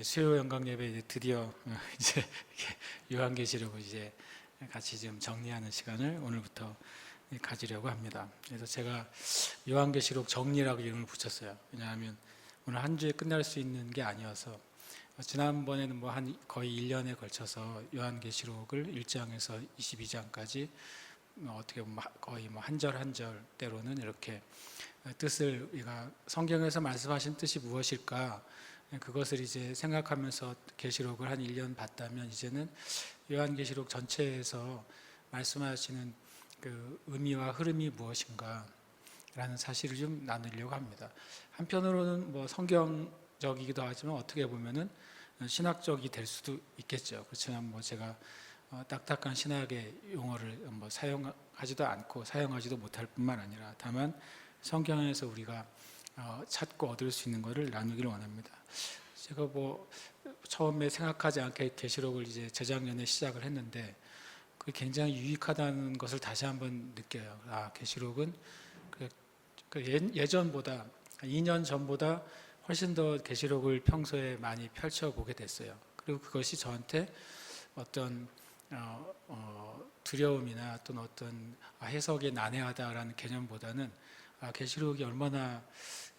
수요 영광 예배 드디어 이제 요한계시록을 이제 같이 좀 정리하는 시간을 오늘부터 가지려고 합니다. 그래서 제가 요한계시록 정리라고 이름을 붙였어요. 왜냐하면 오늘 한 주에 끝날 수 있는 게 아니어서 지난번에는 한 거의 1년에 걸쳐서 요한계시록을 1장에서 22장까지 어떻게 보면 거의 한 절 한 절 때로는 이렇게 뜻을 우리가 성경에서 말씀하신 뜻이 무엇일까 그것을 이제 생각하면서 계시록을 한 1년 봤다면 이제는 요한계시록 전체에서 말씀하시는 그 의미와 흐름이 무엇인가 라는 사실을 좀 나누려고 합니다. 한편으로는 성경적이기도 하지만 어떻게 보면은 신학적이 될 수도 있겠죠. 그렇지만 제가 딱딱한 신학의 용어를 사용하지도 않고 사용하지도 못할 뿐만 아니라 다만 성경에서 우리가 찾고 얻을 수 있는 것을 나누기를 원합니다. 제가 처음에 생각하지 않게 계시록을 이제 재작년에 시작을 했는데 그게 굉장히 유익하다는 것을 다시 한번 느껴요. 계시록은 예전보다 2년 전보다 훨씬 더 계시록을 평소에 많이 펼쳐보게 됐어요. 그리고 그것이 저한테 어떤 두려움이나 또는 어떤 해석이 난해하다라는 개념보다는 계시록이 얼마나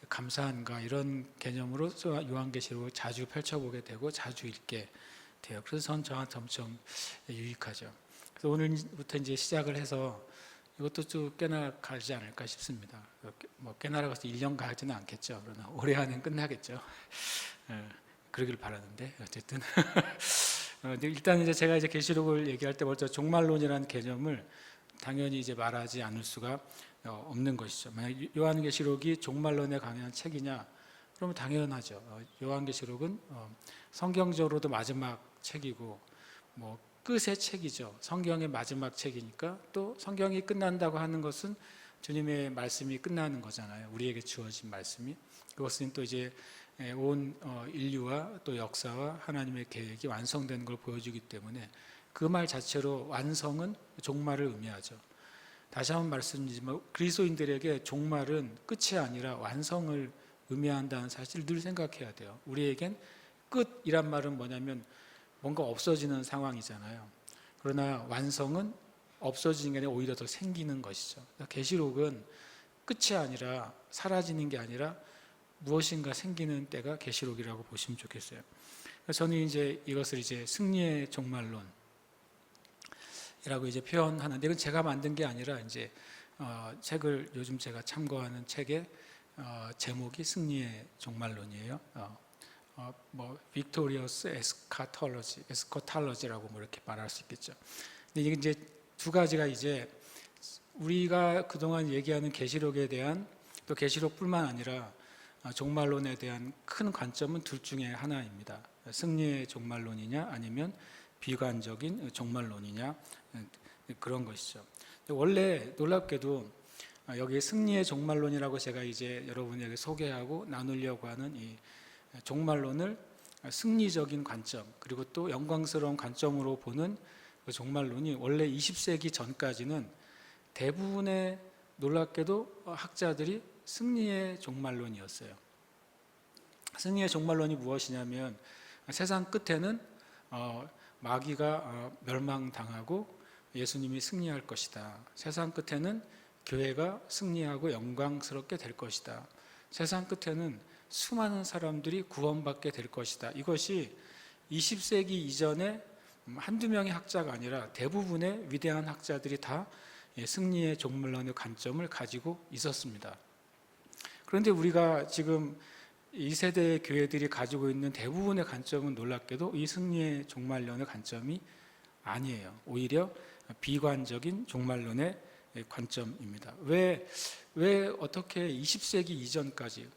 감사한가 이런 개념으로 요한계시록을 자주 펼쳐보게 되고 자주 읽게 돼요. 그래서 저한테 엄청 유익하죠. 그래서 오늘부터 이제 시작을 해서 이것도 좀 꽤나 가지 않을까 싶습니다. 꽤나라고 해서 1년 가지는 않겠죠. 그러나 올해 안엔 끝나겠죠. 그러길 바라는데 어쨌든 일단 이제 제가 이제 계시록을 얘기할 때 먼저 종말론이라는 개념을 당연히 이제 말하지 않을 수가 없는 것이죠. 만약 요한계시록이 종말론에 강한 책이냐? 그러면 당연하죠. 요한계시록은 성경적으로도 마지막 책이고 끝의 책이죠. 성경의 마지막 책이니까 또 성경이 끝난다고 하는 것은 주님의 말씀이 끝나는 거잖아요. 우리에게 주어진 말씀이. 그것은 또 이제 온 인류와 또 역사와 하나님의 계획이 완성된 걸 보여주기 때문에 그 말 자체로 완성은 종말을 의미하죠. 다시 한번 말씀드리지만 그리스도인들에게 종말은 끝이 아니라 완성을 의미한다는 사실을 늘 생각해야 돼요. 우리에겐 끝이란 말은 뭐냐면 뭔가 없어지는 상황이잖아요. 그러나 완성은 없어지는 게 아니라 오히려 더 생기는 것이죠. 계시록은 끝이 아니라 사라지는 게 아니라 무엇인가 생기는 때가 계시록이라고 보시면 좋겠어요. 저는 이제 이것을 이제 승리의 종말론이라고 이제 표현하는데 이건 제가 만든 게 아니라 이제 책을 요즘 제가 참고하는 책의 제목이 승리의 종말론이에요. 빅토리어스 에스커탈러지라고 이렇게 말할 수 있겠죠. 근데 이게 이제 두 가지가 이제 우리가 그동안 얘기하는 계시록에 대한 또 계시록뿐만 아니라 종말론에 대한 큰 관점은 둘 중에 하나입니다. 승리의 종말론이냐 아니면 비관적인 종말론이냐 그런 것이죠. 원래 놀랍게도 여기 승리의 종말론이라고 제가 이제 여러분에게 소개하고 나누려고 하는 이 종말론을 승리적인 관점 그리고 또 영광스러운 관점으로 보는 그 종말론이 원래 20세기 전까지는 대부분의 놀랍게도 학자들이 승리의 종말론이었어요. 승리의 종말론이 무엇이냐면 세상 끝에는 마귀가 멸망당하고 예수님이 승리할 것이다. 세상 끝에는 교회가 승리하고 영광스럽게 될 것이다. 세상 끝에는 수많은 사람들이 구원받게 될 것이다. 이것이 20세기 이전에 한두 명의 학자가 아니라 대부분의 위대한 학자들이 다 승리의 종말론의 관점을 가지고 있었습니다. 그런데 우리가 지금 이 세대의 교회들이 가지고 있는 대부분의 관점은 놀랍게도 이 승리의 종말론의 관점이 아니에요. 오히려 비관적인 종말론의 관점입니다. 왜 어떻게 20세기 이전까지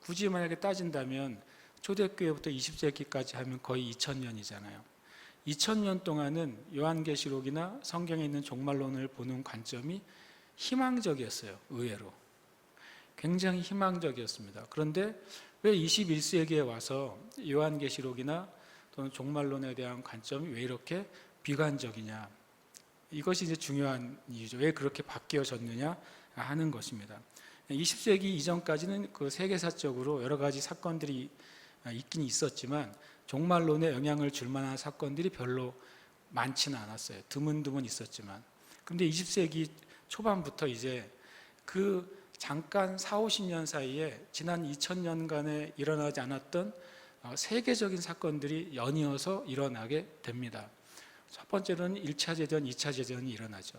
굳이 만약에 따진다면 초대교회부터 20세기까지 하면 거의 2000년이잖아요. 2000년 동안은 요한계시록이나 성경에 있는 종말론을 보는 관점이 희망적이었어요. 의외로 굉장히 희망적이었습니다. 그런데 왜 21세기에 와서 요한계시록이나 또는 종말론에 대한 관점이 왜 이렇게 비관적이냐? 이것이 이제 중요한 이유죠. 왜 그렇게 바뀌어졌느냐 하는 것입니다. 20세기 이전까지는 그 세계사적으로 여러 가지 사건들이 있긴 있었지만 종말론에 영향을 줄 만한 사건들이 별로 많지는 않았어요. 드문드문 있었지만. 그런데 20세기 초반부터 이제 그 잠깐 4, 50년 사이에 지난 2000년간에 일어나지 않았던 세계적인 사건들이 연이어서 일어나게 됩니다. 첫 번째로는 1차 대전, 2차 대전이 일어나죠.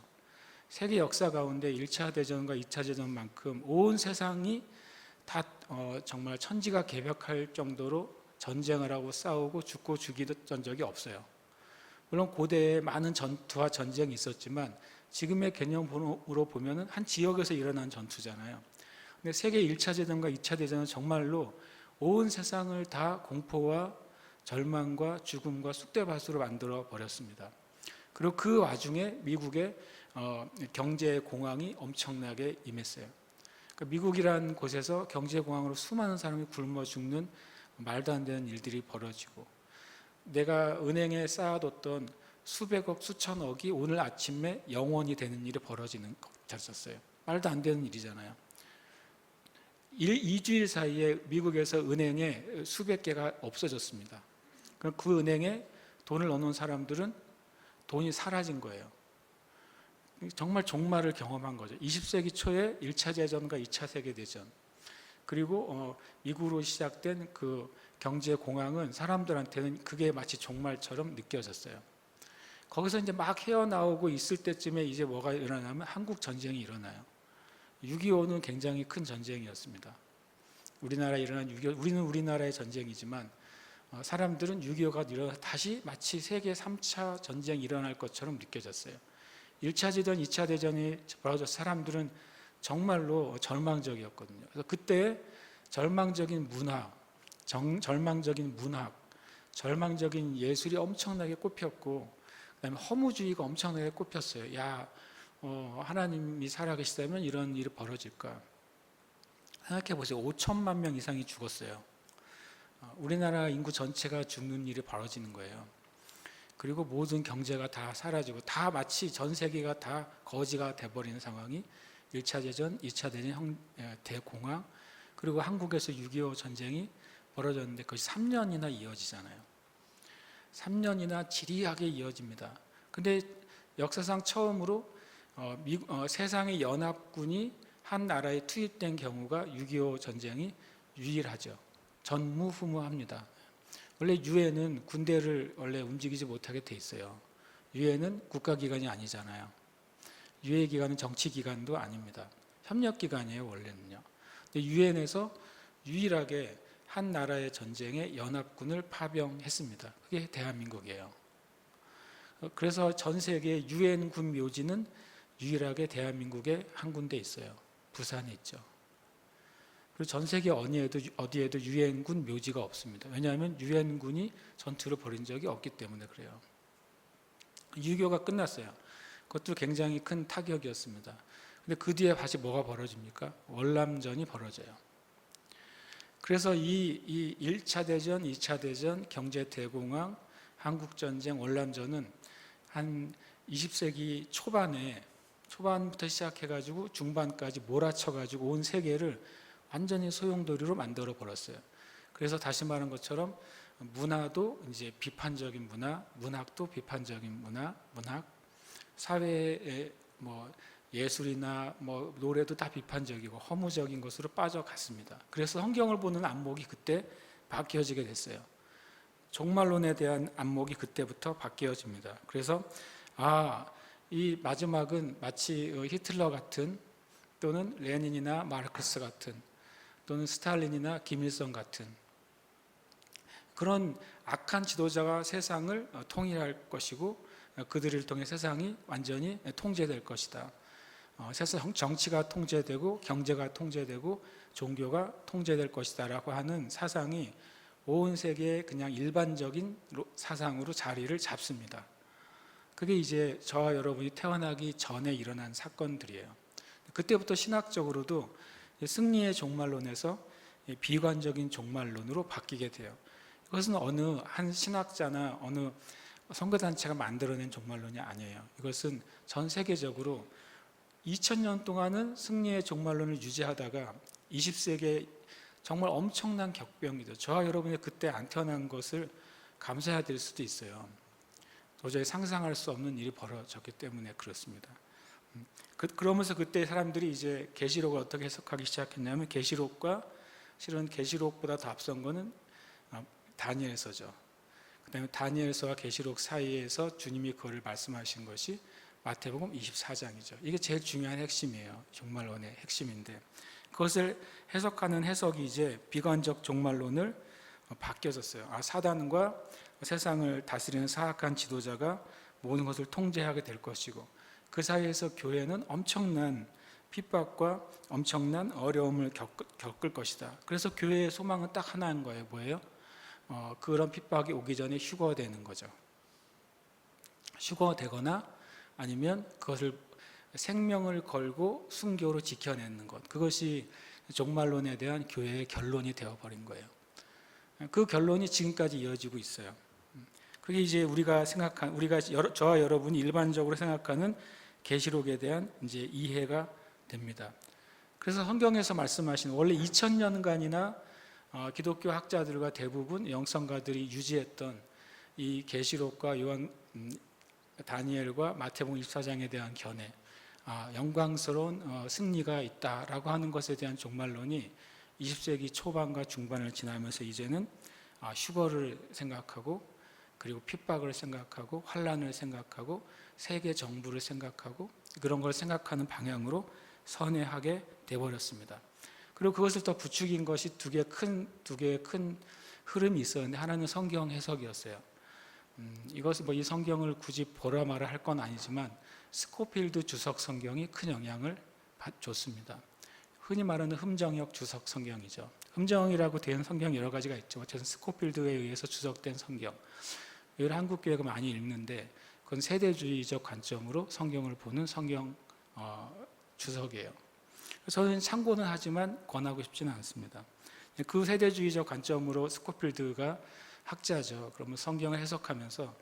세계 역사 가운데 1차 대전과 2차 대전만큼 온 세상이 다 정말 천지가 개벽할 정도로 전쟁을 하고 싸우고 죽고 죽이던 적이 없어요. 물론 고대에 많은 전투와 전쟁이 있었지만 지금의 개념으로 보면은 한 지역에서 일어난 전투잖아요. 근데 세계 1차 대전과 2차 대전은 정말로 온 세상을 다 공포와 절망과 죽음과 쑥대밭으로 만들어 버렸습니다. 그리고 그 와중에 미국의 경제 공황이 엄청나게 임했어요. 그러니까 미국이라는 곳에서 경제 공황으로 수많은 사람이 굶어 죽는 말도 안 되는 일들이 벌어지고, 내가 은행에 쌓아뒀던 수백억 수천억이 오늘 아침에 0원이 되는 일이 벌어지는 것이었어요. 말도 안 되는 일이잖아요. 2주일 사이에 미국에서 은행에 수백 개가 없어졌습니다. 그럼 그 은행에 돈을 넣어놓은 사람들은 돈이 사라진 거예요. 정말 종말을 경험한 거죠. 20세기 초에 1차 대전과 2차 세계대전, 그리고 미국으로 시작된 그 경제 공황은 사람들한테는 그게 마치 종말처럼 느껴졌어요. 거기서 이제 막 헤어나오고 있을 때쯤에 이제 뭐가 일어나면 한국 전쟁이 일어나요. 6.25는 굉장히 큰 전쟁이었습니다. 우리나라에 일어난 6.25, 우리는 우리나라의 전쟁이지만 사람들은 6.25가 일어나 다시 마치 세계 3차 전쟁이 일어날 것처럼 느껴졌어요. 1차 대전, 2차 대전이 벌어져서 사람들은 정말로 절망적이었거든요. 그래서 그때 절망적인 문화, 절망적인 예술이 엄청나게 꼽혔고, 그다음에 허무주의가 엄청나게 꼽혔어요. 하나님이 살아계시다면 이런 일이 벌어질까? 생각해 보세요. 5천만 명 이상이 죽었어요. 우리나라 인구 전체가 죽는 일이 벌어지는 거예요. 그리고 모든 경제가 다 사라지고 다 마치 전 세계가 다 거지가 돼버리는 상황이 1차 대전, 2차 대전, 대공황, 그리고 한국에서 6.25 전쟁이 벌어졌는데 그것이 3년이나 이어지잖아요. 3년이나 지리하게 이어집니다. 근데 역사상 처음으로 세상의 연합군이 한 나라에 투입된 경우가 6.25 전쟁이 유일하죠. 전무후무합니다. 원래 유엔은 군대를 원래 움직이지 못하게 돼 있어요. 유엔은 국가기관이 아니잖아요. 유엔 기관은 정치기관도 아닙니다. 협력기관이에요, 원래는요. 근데 유엔에서 유일하게 한 나라의 전쟁에 연합군을 파병했습니다. 그게 대한민국이에요. 그래서 전 세계 유엔군 묘지는 유일하게 대한민국에 한 군데 있어요. 부산에 있죠. 그리고 전 세계 어디에도 유엔군 묘지가 없습니다. 왜냐하면 유엔군이 전투를 벌인 적이 없기 때문에 그래요. 6.25가 끝났어요. 그것도 굉장히 큰 타격이었습니다. 근데 그 뒤에 다시 뭐가 벌어집니까? 월남전이 벌어져요. 그래서 이 1차 대전, 2차 대전, 경제 대공황, 한국전쟁, 월남전은 한 20세기 초반부터 시작해가지고 중반까지 몰아쳐가지고 온 세계를 완전히 소용돌이로 만들어 버렸어요. 그래서 다시 말한 것처럼 문화도 이제 비판적인 문화, 문학도 비판적인 문학, 사회의 예술이나 노래도 다 비판적이고 허무적인 것으로 빠져갔습니다. 그래서 성경을 보는 안목이 그때 바뀌어지게 됐어요. 종말론에 대한 안목이 그때부터 바뀌어집니다. 그래서 이 마지막은 마치 히틀러 같은, 또는 레닌이나 마르크스 같은, 또는 스탈린이나 김일성 같은 그런 악한 지도자가 세상을 통일할 것이고, 그들을 통해 세상이 완전히 통제될 것이다. 세상 정치가 통제되고 경제가 통제되고 종교가 통제될 것이다 라고 하는 사상이 온 세계의 그냥 일반적인 사상으로 자리를 잡습니다. 그게 이제 저와 여러분이 태어나기 전에 일어난 사건들이에요. 그때부터 신학적으로도 승리의 종말론에서 비관적인 종말론으로 바뀌게 돼요. 이것은 어느 한 신학자나 어느 선교단체가 만들어낸 종말론이 아니에요. 이것은 전 세계적으로 2000년 동안은 승리의 종말론을 유지하다가 20세기에 정말 엄청난 격변이죠. 저와 여러분이 그때 안 태어난 것을 감사해야 될 수도 있어요. 도저히 상상할 수 없는 일이 벌어졌기 때문에 그렇습니다. 그러면서 그때 사람들이 이제 계시록을 어떻게 해석하기 시작했냐면, 계시록과 실은 계시록보다 더 앞선 거는 다니엘서죠. 그다음에 다니엘서와 계시록 사이에서 주님이 그거를 말씀하신 것이 마태복음 24장이죠. 이게 제일 중요한 핵심이에요. 종말론의 핵심인데, 그것을 해석하는 해석이 이제 비관적 종말론을 바뀌어졌어요. 사단과 세상을 다스리는 사악한 지도자가 모든 것을 통제하게 될 것이고, 그 사이에서 교회는 엄청난 핍박과 엄청난 어려움을 겪을 것이다. 그래서 교회의 소망은 딱 하나인 거예요. 뭐예요? 그런 핍박이 오기 전에 휴거되는 거죠. 휴거되거나 아니면 그것을 생명을 걸고 순교로 지켜내는 것, 그것이 종말론에 대한 교회의 결론이 되어버린 거예요. 그 결론이 지금까지 이어지고 있어요. 그게 이제 우리가 저와 여러분이 일반적으로 생각하는 계시록에 대한 이제 이해가 됩니다. 그래서 성경에서 말씀하신, 원래 2000년간이나 기독교 학자들과 대부분 영성가들이 유지했던 이 계시록과 다니엘과 마태복음 24장에 대한 견해, 영광스러운 승리가 있다라고 하는 것에 대한 종말론이 20세기 초반과 중반을 지나면서 이제는 휴거를 생각하고, 그리고 핍박을 생각하고, 환란을 생각하고, 세계 정부를 생각하고, 그런 걸 생각하는 방향으로 선회하게 되어버렸습니다. 그리고 그것을 더 부추긴 것이 두 개의 큰 흐름이 있었는데, 하나는 성경 해석이었어요. 이것은 이 성경을 굳이 보라 마라 할 건 아니지만 스코필드 주석 성경이 큰 영향을 줬습니다. 흔히 말하는 흠정역 주석 성경이죠. 흠정이라고 된 성경 여러 가지가 있죠. 어쨌든 스코필드에 의해서 주석된 성경, 이걸 한국 교회가 많이 읽는데, 그건 세대주의적 관점으로 성경을 보는 성경 주석이에요. 저는 참고는 하지만 권하고 싶지는 않습니다. 그 세대주의적 관점으로 스코필드가 학자죠. 그러면 성경을 해석하면서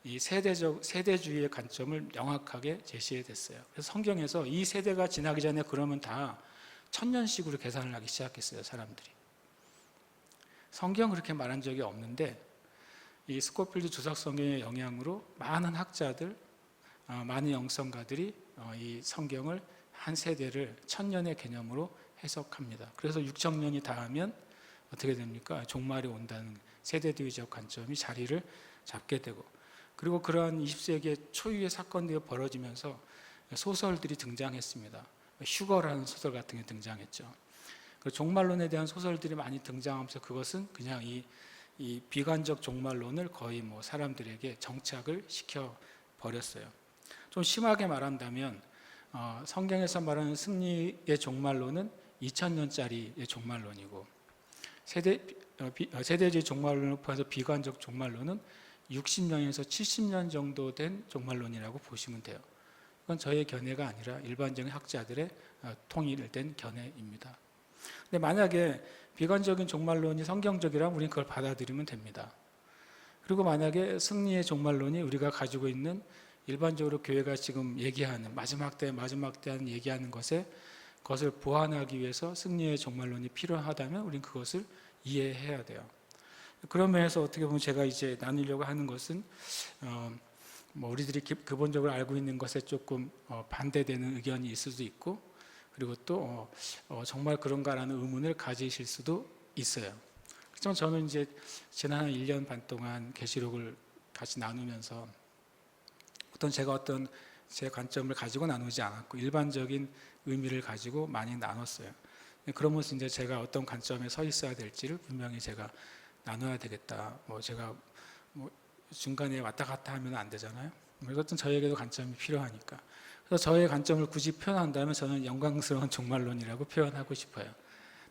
이 세대주의의 관점을 명확하게 제시했어요. 그래서 성경에서 이 세대가 지나기 전에 그러면 다 1000년식으로 계산을 하기 시작했어요, 사람들이. 성경 그렇게 말한 적이 없는데, 이 스코필드 주석 성경의 영향으로 많은 학자들, 많은 영성가들이 이 성경을 한 세대를 1000년의 개념으로 해석합니다. 그래서 6000년이 닿으면 어떻게 됩니까? 종말이 온다는 세대주의적 관점이 자리를 잡게 되고, 그리고 그러한 20세기의 초유의 사건들이 벌어지면서 소설들이 등장했습니다. 휴거라는 소설 같은 게 등장했죠. 종말론에 대한 소설들이 많이 등장하면서 그것은 그냥 이 비관적 종말론을 거의 사람들에게 정착을 시켜 버렸어요. 좀 심하게 말한다면 성경에서 말하는 승리의 종말론은 2000년짜리의 종말론이고, 세대주의 종말론을 포함해서 비관적 종말론은 60년에서 70년 정도 된 종말론이라고 보시면 돼요. 그건 저의 견해가 아니라 일반적인 학자들의 통일된 견해입니다. 근데 만약에 비관적인 종말론이 성경적이라면 우리는 그걸 받아들이면 됩니다. 그리고 만약에 승리의 종말론이 우리가 가지고 있는 일반적으로 교회가 지금 얘기하는 마지막 때 하는 얘기하는 그것을 보완하기 위해서 승리의 종말론이 필요하다면 우리는 그것을 이해해야 돼요. 그런 면에서 어떻게 보면 제가 이제 나누려고 하는 것은 우리들이 기본적으로 알고 있는 것에 조금 반대되는 의견이 있을 수도 있고, 그리고 또 정말 그런가라는 의문을 가지실 수도 있어요. 그렇지만 저는 이제 지난 1년 반 동안 계시록을 같이 나누면서 제가 제 관점을 가지고 나누지 않았고 일반적인 의미를 가지고 많이 나눴어요. 그러면서 이제 제가 어떤 관점에 서 있어야 될지를 분명히 제가 나눠야 되겠다. 제가 중간에 왔다 갔다 하면 안 되잖아요. 이것은 저에게도 관점이 필요하니까. 그래서 저의 관점을 굳이 표현한다면 저는 영광스러운 종말론이라고 표현하고 싶어요.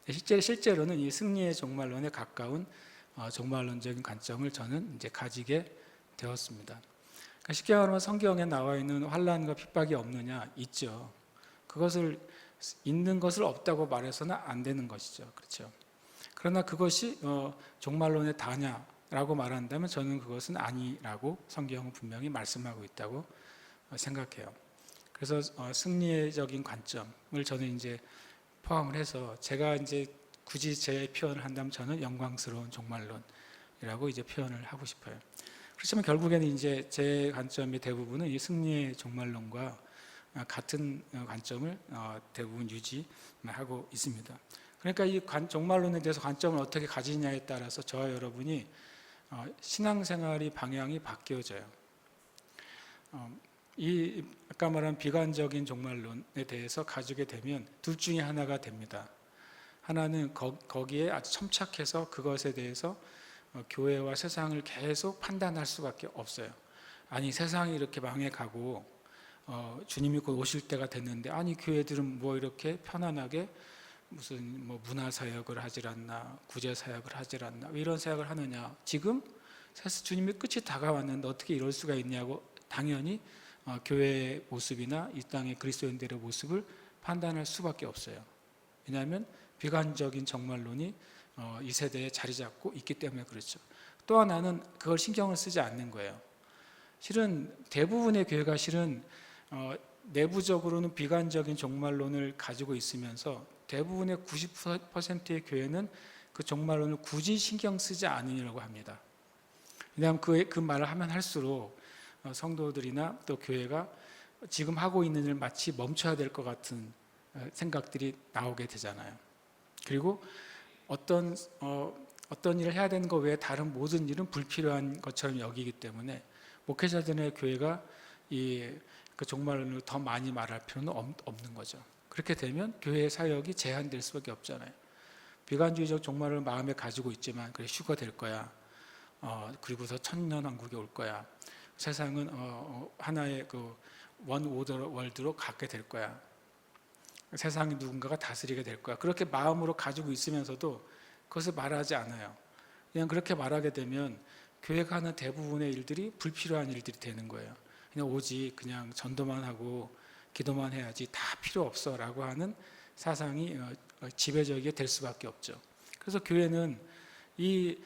실제로는 이 승리의 종말론에 가까운 종말론적인 관점을 저는 이제 가지게 되었습니다. 그러니까 쉽게 말하면 성경에 나와 있는 환난과 핍박이 없느냐? 있죠. 그것을 있는 것을 없다고 말해서는 안 되는 것이죠. 그렇죠. 그러나 그것이 종말론의 다냐라고 말한다면 저는 그것은 아니라고 성경은 분명히 말씀하고 있다고 생각해요. 그래서 승리적인 관점을 저는 이제 포함을 해서 제가 이제 굳이 제 표현을 한다면 저는 영광스러운 종말론이라고 이제 표현을 하고 싶어요. 그렇지만 결국에는 이제 제 관점의 대부분은 이 승리의 종말론과 같은 관점을 대부분 유지하고 있습니다. 그러니까 이 종말론에 대해서 관점을 어떻게 가지냐에 따라서 저와 여러분이 신앙생활의 방향이 바뀌어져요. 이 아까 말한 비관적인 종말론에 대해서 가지게 되면 둘 중에 하나가 됩니다. 하나는 거기에 아주 첨착해서 그것에 대해서 교회와 세상을 계속 판단할 수밖에 없어요. 아니 세상이 이렇게 망해가고 주님이 곧 오실 때가 됐는데 아니 교회들은 뭐 이렇게 편안하게 무슨 뭐 문화사역을 하질 않나 구제사역을 하질 않나 왜 이런 사역을 하느냐 지금 주님의 끝이 다가왔는데 어떻게 이럴 수가 있냐고 당연히 교회의 모습이나 이 땅의 그리스도인들의 모습을 판단할 수밖에 없어요. 왜냐하면 비관적인 종말론이 이 세대에 자리 잡고 있기 때문에 그렇죠. 또 하나는 그걸 신경을 쓰지 않는 거예요. 실은 대부분의 교회가 실은 내부적으로는 비관적인 종말론을 가지고 있으면서 대부분의 90%의 교회는 그 종말론을 굳이 신경 쓰지 않으려고 합니다. 왜냐하면 그 말을 하면 할수록 성도들이나 또 교회가 지금 하고 있는 일을 마치 멈춰야 될 것 같은 생각들이 나오게 되잖아요. 그리고 어떤 일을 해야 되는 것 외에 다른 모든 일은 불필요한 것처럼 여기기 때문에 목회자들의 교회가 그 종말론을 더 많이 말할 필요는 없는 거죠. 그렇게 되면 교회의 사역이 제한될 수밖에 없잖아요. 비관주의적 종말을 마음에 가지고 있지만 그래 휴가 될 거야. 그리고서 천년왕국이 올 거야. 세상은 하나의 그 원 오더 월드로 가게 될 거야. 세상이 누군가가 다스리게 될 거야. 그렇게 마음으로 가지고 있으면서도 그것을 말하지 않아요. 그냥 그렇게 말하게 되면 교회가 하는 대부분의 일들이 불필요한 일들이 되는 거예요. 그냥 오직 그냥 전도만 하고 기도만 해야지 다 필요 없어라고 하는 사상이 지배적이게 될 수밖에 없죠. 그래서 교회는 이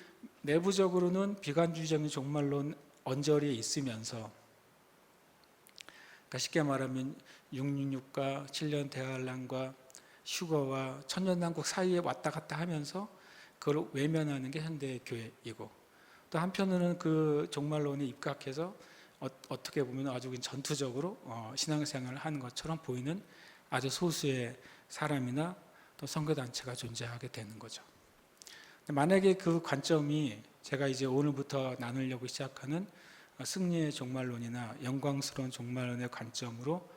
내부적으로는 비관주의적인 종말론 언저리에 있으면서 그러니까 쉽게 말하면 666과 7년 대환란과 휴거와 천년왕국 사이에 왔다 갔다 하면서 그걸 외면하는 게 현대 교회이고 또 한편으로는 그 종말론에 입각해서 어떻게 보면 아주 전투적으로 신앙생활을 하는 것처럼 보이는 아주 소수의 사람이나 또 선교단체가 존재하게 되는 거죠. 만약에 그 관점이 제가 이제 오늘부터 나누려고 시작하는 승리의 종말론이나 영광스러운 종말론의 관점으로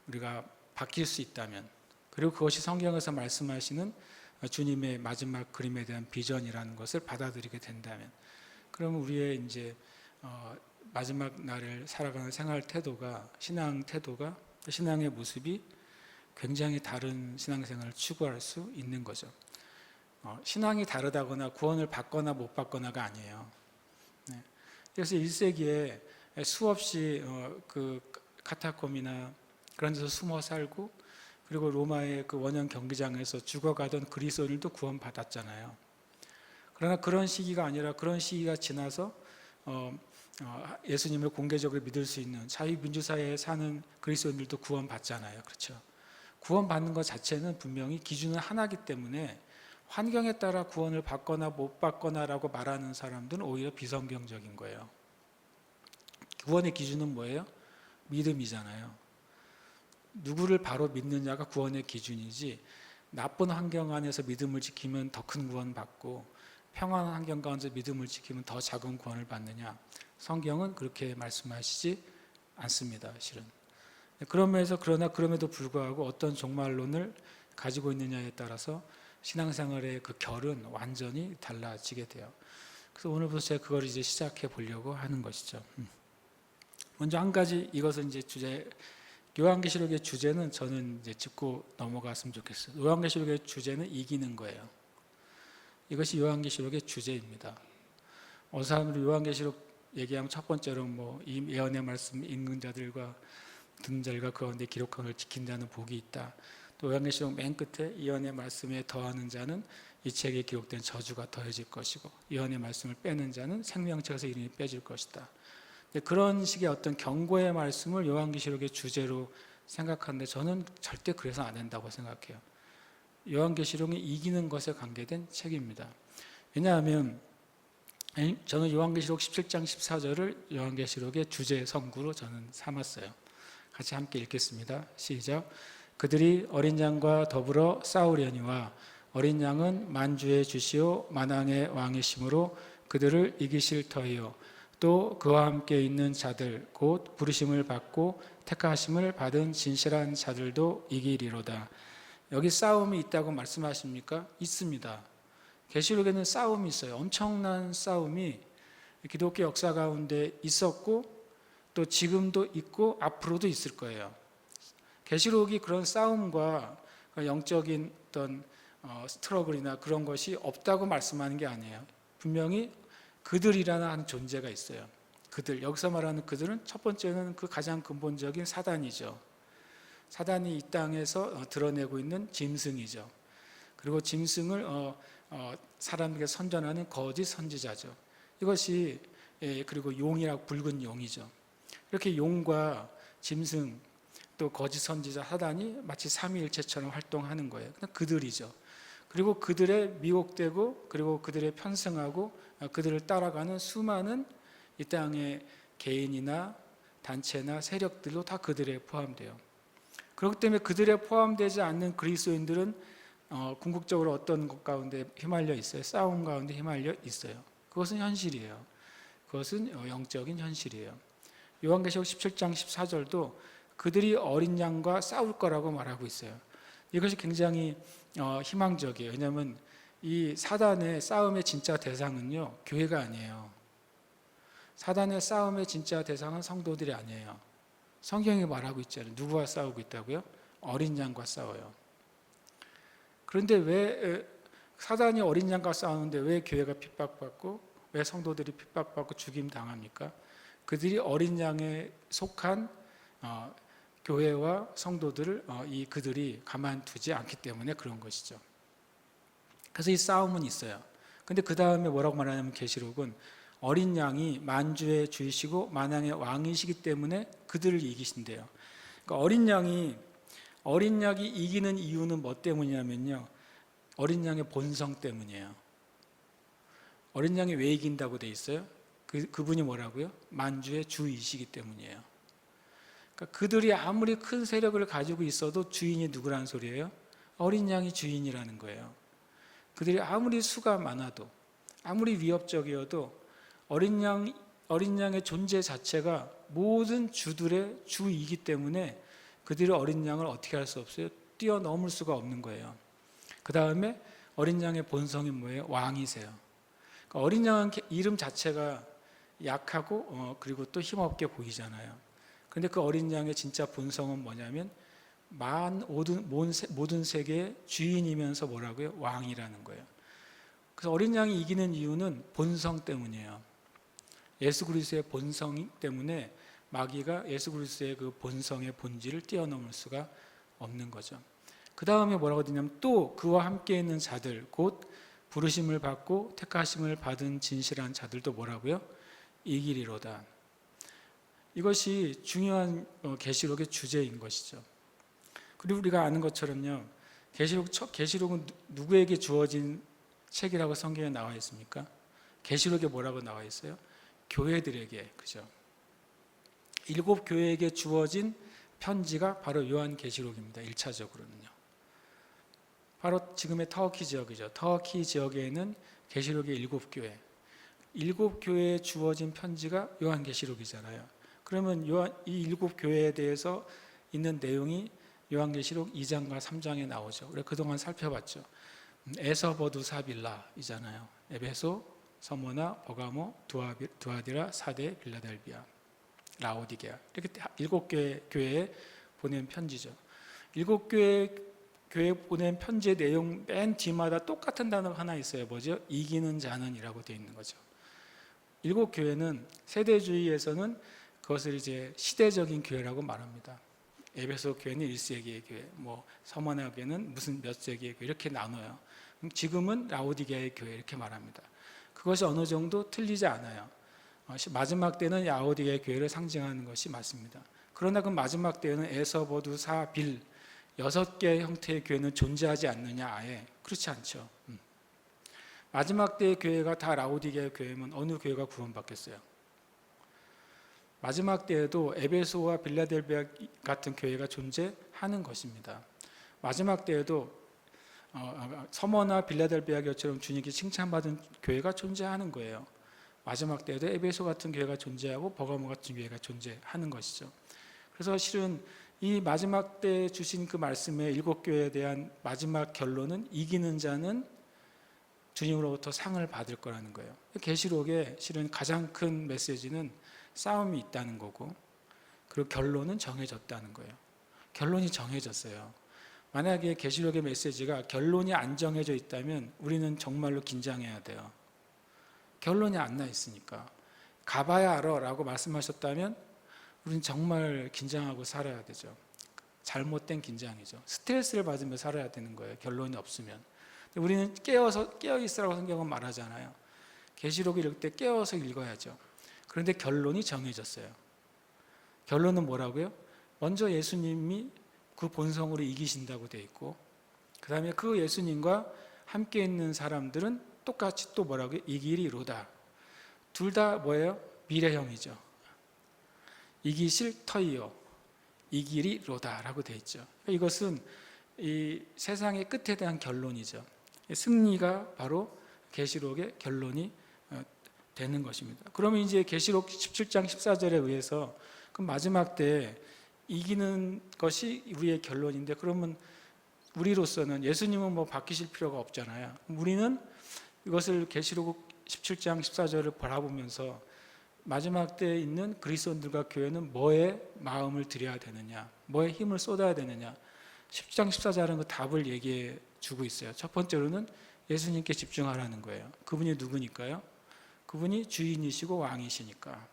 우리가 바뀔 수 있다면 그리고 그것이 성경에서 말씀하시는 주님의 마지막 그림에 대한 비전이라는 것을 받아들이게 된다면 그러면 우리의 이제 마지막 날을 살아가는 생활 태도가 신앙의 모습이 굉장히 다른 신앙생활을 추구할 수 있는 거죠. 신앙이 다르다거나 구원을 받거나 못 받거나가 아니에요. 네. 그래서 1세기에 수없이 그 카타콤이나 그런 데서 숨어 살고 그리고 로마의 그 원형 경기장에서 죽어가던 그리스도인들도 구원받았잖아요. 그러나 그런 시기가 아니라 그런 시기가 지나서 예수님을 공개적으로 믿을 수 있는 자유민주사회에 사는 그리스도인들도 구원받잖아요. 그렇죠? 구원받는 것 자체는 분명히 기준은 하나이기 때문에 환경에 따라 구원을 받거나 못 받거나라고 말하는 사람들은 오히려 비성경적인 거예요. 구원의 기준은 뭐예요? 믿음이잖아요. 누구를 바로 믿느냐가 구원의 기준이지 나쁜 환경 안에서 믿음을 지키면 더 큰 구원 받고 평안한 환경 가운데 믿음을 지키면 더 작은 구원을 받느냐. 성경은 그렇게 말씀하시지 않습니다. 실은. 그럼에도 불구하고 어떤 종말론을 가지고 있느냐에 따라서 신앙생활의 그 결은 완전히 달라지게 돼요. 그래서 오늘부터 제가 그걸 이제 시작해 보려고 하는 것이죠. 먼저 한 가지 이것은 이제 요한계시록의 주제는 저는 이제 짚고 넘어갔으면 좋겠어요. 요한계시록의 주제는 이기는 거예요. 이것이 요한계시록의 주제입니다. 어느 사람들이 요한계시록 얘기하면 첫 번째로 뭐 이 예언의 말씀 읽는 자들과 듣는 자들과 그 가운데 기록한 걸 지킨다는 복이 있다. 또 요한계시록 맨 끝에 예언의 말씀에 더하는 자는 이 책에 기록된 저주가 더해질 것이고 예언의 말씀을 빼는 자는 생명책에서 이름이 빼질 것이다. 그런 식의 어떤 경고의 말씀을 요한계시록의 주제로 생각하는데 저는 절대 그래서 안 된다고 생각해요. 요한계시록이 이기는 것에 관계된 책입니다. 왜냐하면 저는 요한계시록 17장 14절을 요한계시록의 주제 성구로 저는 삼았어요. 같이 함께 읽겠습니다. 시작. 그들이 어린 양과 더불어 싸우려니와 어린 양은 만주의 주시오 만왕의 왕이심으로 그들을 이기실 터이요 또 그와 함께 있는 자들 곧 부르심을 받고 택하심을 받은 진실한 자들도 이기리로다. 여기 싸움이 있다고 말씀하십니까? 있습니다. 계시록에는 싸움이 있어요. 엄청난 싸움이 기독교 역사 가운데 있었고 또 지금도 있고 앞으로도 있을 거예요. 계시록이 그런 싸움과 영적인 어떤 스트러글이나 그런 것이 없다고 말씀하는 게 아니에요. 분명히 그들이라는 한 존재가 있어요. 그들, 여기서 말하는 그들은 첫 번째는 그 가장 근본적인 사단이죠. 사단이 이 땅에서 드러내고 있는 짐승이죠. 그리고 짐승을 사람에게 선전하는 거짓 선지자죠. 이것이 그리고 용이라고 붉은 용이죠. 이렇게 용과 짐승 또 거짓 선지자 사단이 마치 삼위일체처럼 활동하는 거예요. 그냥 그들이죠. 그리고 그들의 미혹되고 그리고 그들의 편승하고 그들을 따라가는 수많은 이 땅의 개인이나 단체나 세력들도 다 그들에 포함돼요. 그렇기 때문에 그들에 포함되지 않는 그리스도인들은 궁극적으로 어떤 것 가운데 휘말려 있어요. 싸움 가운데 휘말려 있어요. 그것은 현실이에요. 그것은 영적인 현실이에요. 요한계시록 17장 14절도 그들이 어린 양과 싸울 거라고 말하고 있어요. 이것이 굉장히 희망적이에요. 왜냐하면 이 사단의 싸움의 진짜 대상은요, 교회가 아니에요. 사단의 싸움의 진짜 대상은 성도들이 아니에요. 성경이 말하고 있잖아요. 누구와 싸우고 있다고요? 어린 양과 싸워요. 그런데 왜 사단이 어린 양과 싸우는데 왜 교회가 핍박받고 왜 성도들이 핍박받고 죽임 당합니까? 그들이 어린 양에 속한 교회와 성도들을 그들이 가만두지 않기 때문에 그런 것이죠. 그래서 이 싸움은 있어요. 근데 그 다음에 뭐라고 말하냐면 계시록은 어린 양이 만주의 주이시고 만왕의 왕이시기 때문에 그들을 이기신대요. 그러니까 어린 양이 이기는 이유는 뭐 때문이냐면요. 어린 양의 본성 때문이에요. 어린 양이 왜 이긴다고 돼 있어요? 그분이 뭐라고요? 만주의 주이시기 때문이에요. 그러니까 그들이 아무리 큰 세력을 가지고 있어도 주인이 누구라는 소리예요? 어린 양이 주인이라는 거예요. 그들이 아무리 수가 많아도 아무리 위협적이어도 어린 양의 존재 자체가 모든 주들의 주이기 때문에 그들이 어린 양을 어떻게 할 수 없어요? 뛰어넘을 수가 없는 거예요. 그 다음에 어린 양의 본성이 뭐예요? 왕이세요. 그러니까 어린 양은 이름 자체가 약하고 그리고 또 힘없게 보이잖아요. 그런데 그 어린 양의 진짜 본성은 뭐냐면 모든 세계의 주인이면서 뭐라고요? 왕이라는 거예요. 그래서 어린 양이 이기는 이유는 본성 때문이에요. 예수 그리스도의 본성 때문에 마귀가 예수 그리스도의 그 본성의 본질을 뛰어넘을 수가 없는 거죠. 그 다음에 뭐라고 되냐면 또 그와 함께 있는 자들 곧 부르심을 받고 택하심을 받은 진실한 자들도 뭐라고요? 이기리로다. 이것이 중요한 계시록의 주제인 것이죠. 그리고 우리가 아는 것처럼요. 계시록은 누구에게 주어진 책이라고 성경에 나와 있습니까? 계시록에 뭐라고 나와 있어요? 교회들에게, 그죠? 7 교회에게 주어진 편지가 바로 요한계시록입니다. 1차적으로는요. 바로 지금의 터키 지역이죠. 터키 지역에는 계시록의 7교회, 7교회에 주어진 편지가 요한계시록이잖아요. 그러면 이 7교회에 대해서 있는 내용이 요한계시록 2장과 3장에 나오죠. 우리가 그동안 살펴봤죠. 에서버두 사빌라이잖아요. 에베소, 서모나, 버가모, 두아디라, 사데, 빌라델비아, 라오디게아 이렇게 7교회에 보낸 편지죠. 7교회에 보낸 편지의 내용 맨 뒤마다 똑같은 단어가 하나 있어요. 뭐죠? 이기는 자는 이라고 되어 있는 거죠. 7교회는 세대주의에서는 그것을 이제 시대적인 교회라고 말합니다. 에베소 교회는 1세기의 교회, 서머나 교회는 무슨 몇 세기의 교회 이렇게 나눠요. 지금은 라오디게아의 교회 이렇게 말합니다. 그것이 어느 정도 틀리지 않아요. 마지막 때는 라오디게아의 교회를 상징하는 것이 맞습니다. 그러나 그 마지막 때에는 에서, 버두, 사, 빌 6개의 형태의 교회는 존재하지 않느냐? 아예 그렇지 않죠. 마지막 때의 교회가 다 라오디게아 교회면 어느 교회가 구원받겠어요? 마지막 때에도 에베소와 빌라델비아 같은 교회가 존재하는 것입니다. 마지막 때에도 서머나 빌라델비아 교회처럼 주님께 칭찬받은 교회가 존재하는 거예요. 마지막 때에도 에베소 같은 교회가 존재하고 버가모 같은 교회가 존재하는 것이죠. 그래서 실은 이 마지막 때 주신 그 말씀의 7교회에 대한 마지막 결론은 이기는 자는 주님으로부터 상을 받을 거라는 거예요. 계시록의 실은 가장 큰 메시지는 싸움이 있다는 거고, 그리고 결론은 정해졌다는 거예요. 결론이 정해졌어요. 만약에 계시록의 메시지가 결론이 안 정해져 있다면 우리는 정말로 긴장해야 돼요. 결론이 안 나 있으니까. 가봐야 알아 라고 말씀하셨다면 우리는 정말 긴장하고 살아야 되죠. 잘못된 긴장이죠. 스트레스를 받으며 살아야 되는 거예요. 결론이 없으면. 우리는 깨어있으라고 성경은 말하잖아요. 계시록을 읽을 때 깨어서 읽어야죠. 그런데 결론이 정해졌어요. 결론은 뭐라고요? 먼저 예수님이 그 본성으로 이기신다고 되어 있고, 그 다음에 그 예수님과 함께 있는 사람들은 똑같이 또 뭐라고요? 이기리로다. 둘 다 뭐예요? 미래형이죠. 이기실 터이요, 이기리로다 라고 되어 있죠. 이것은 이 세상의 끝에 대한 결론이죠. 승리가 바로 계시록의 결론이 되는 것입니다. 그러면 이제 계시록 17장 14절에 의해서 그 마지막 때 이기는 것이 우리의 결론인데, 그러면 우리로서는 예수님은 뭐 바뀌실 필요가 없잖아요. 우리는 이것을 계시록 17장 14절을 바라보면서 마지막 때에 있는 그리스도인들과 교회는 뭐에 마음을 들여야 되느냐, 뭐에 힘을 쏟아야 되느냐, 10장 14절은 그 답을 얘기해 주고 있어요. 첫 번째로는 예수님께 집중하라는 거예요. 그분이 누구니까요? 그분이 주인이시고 왕이시니까.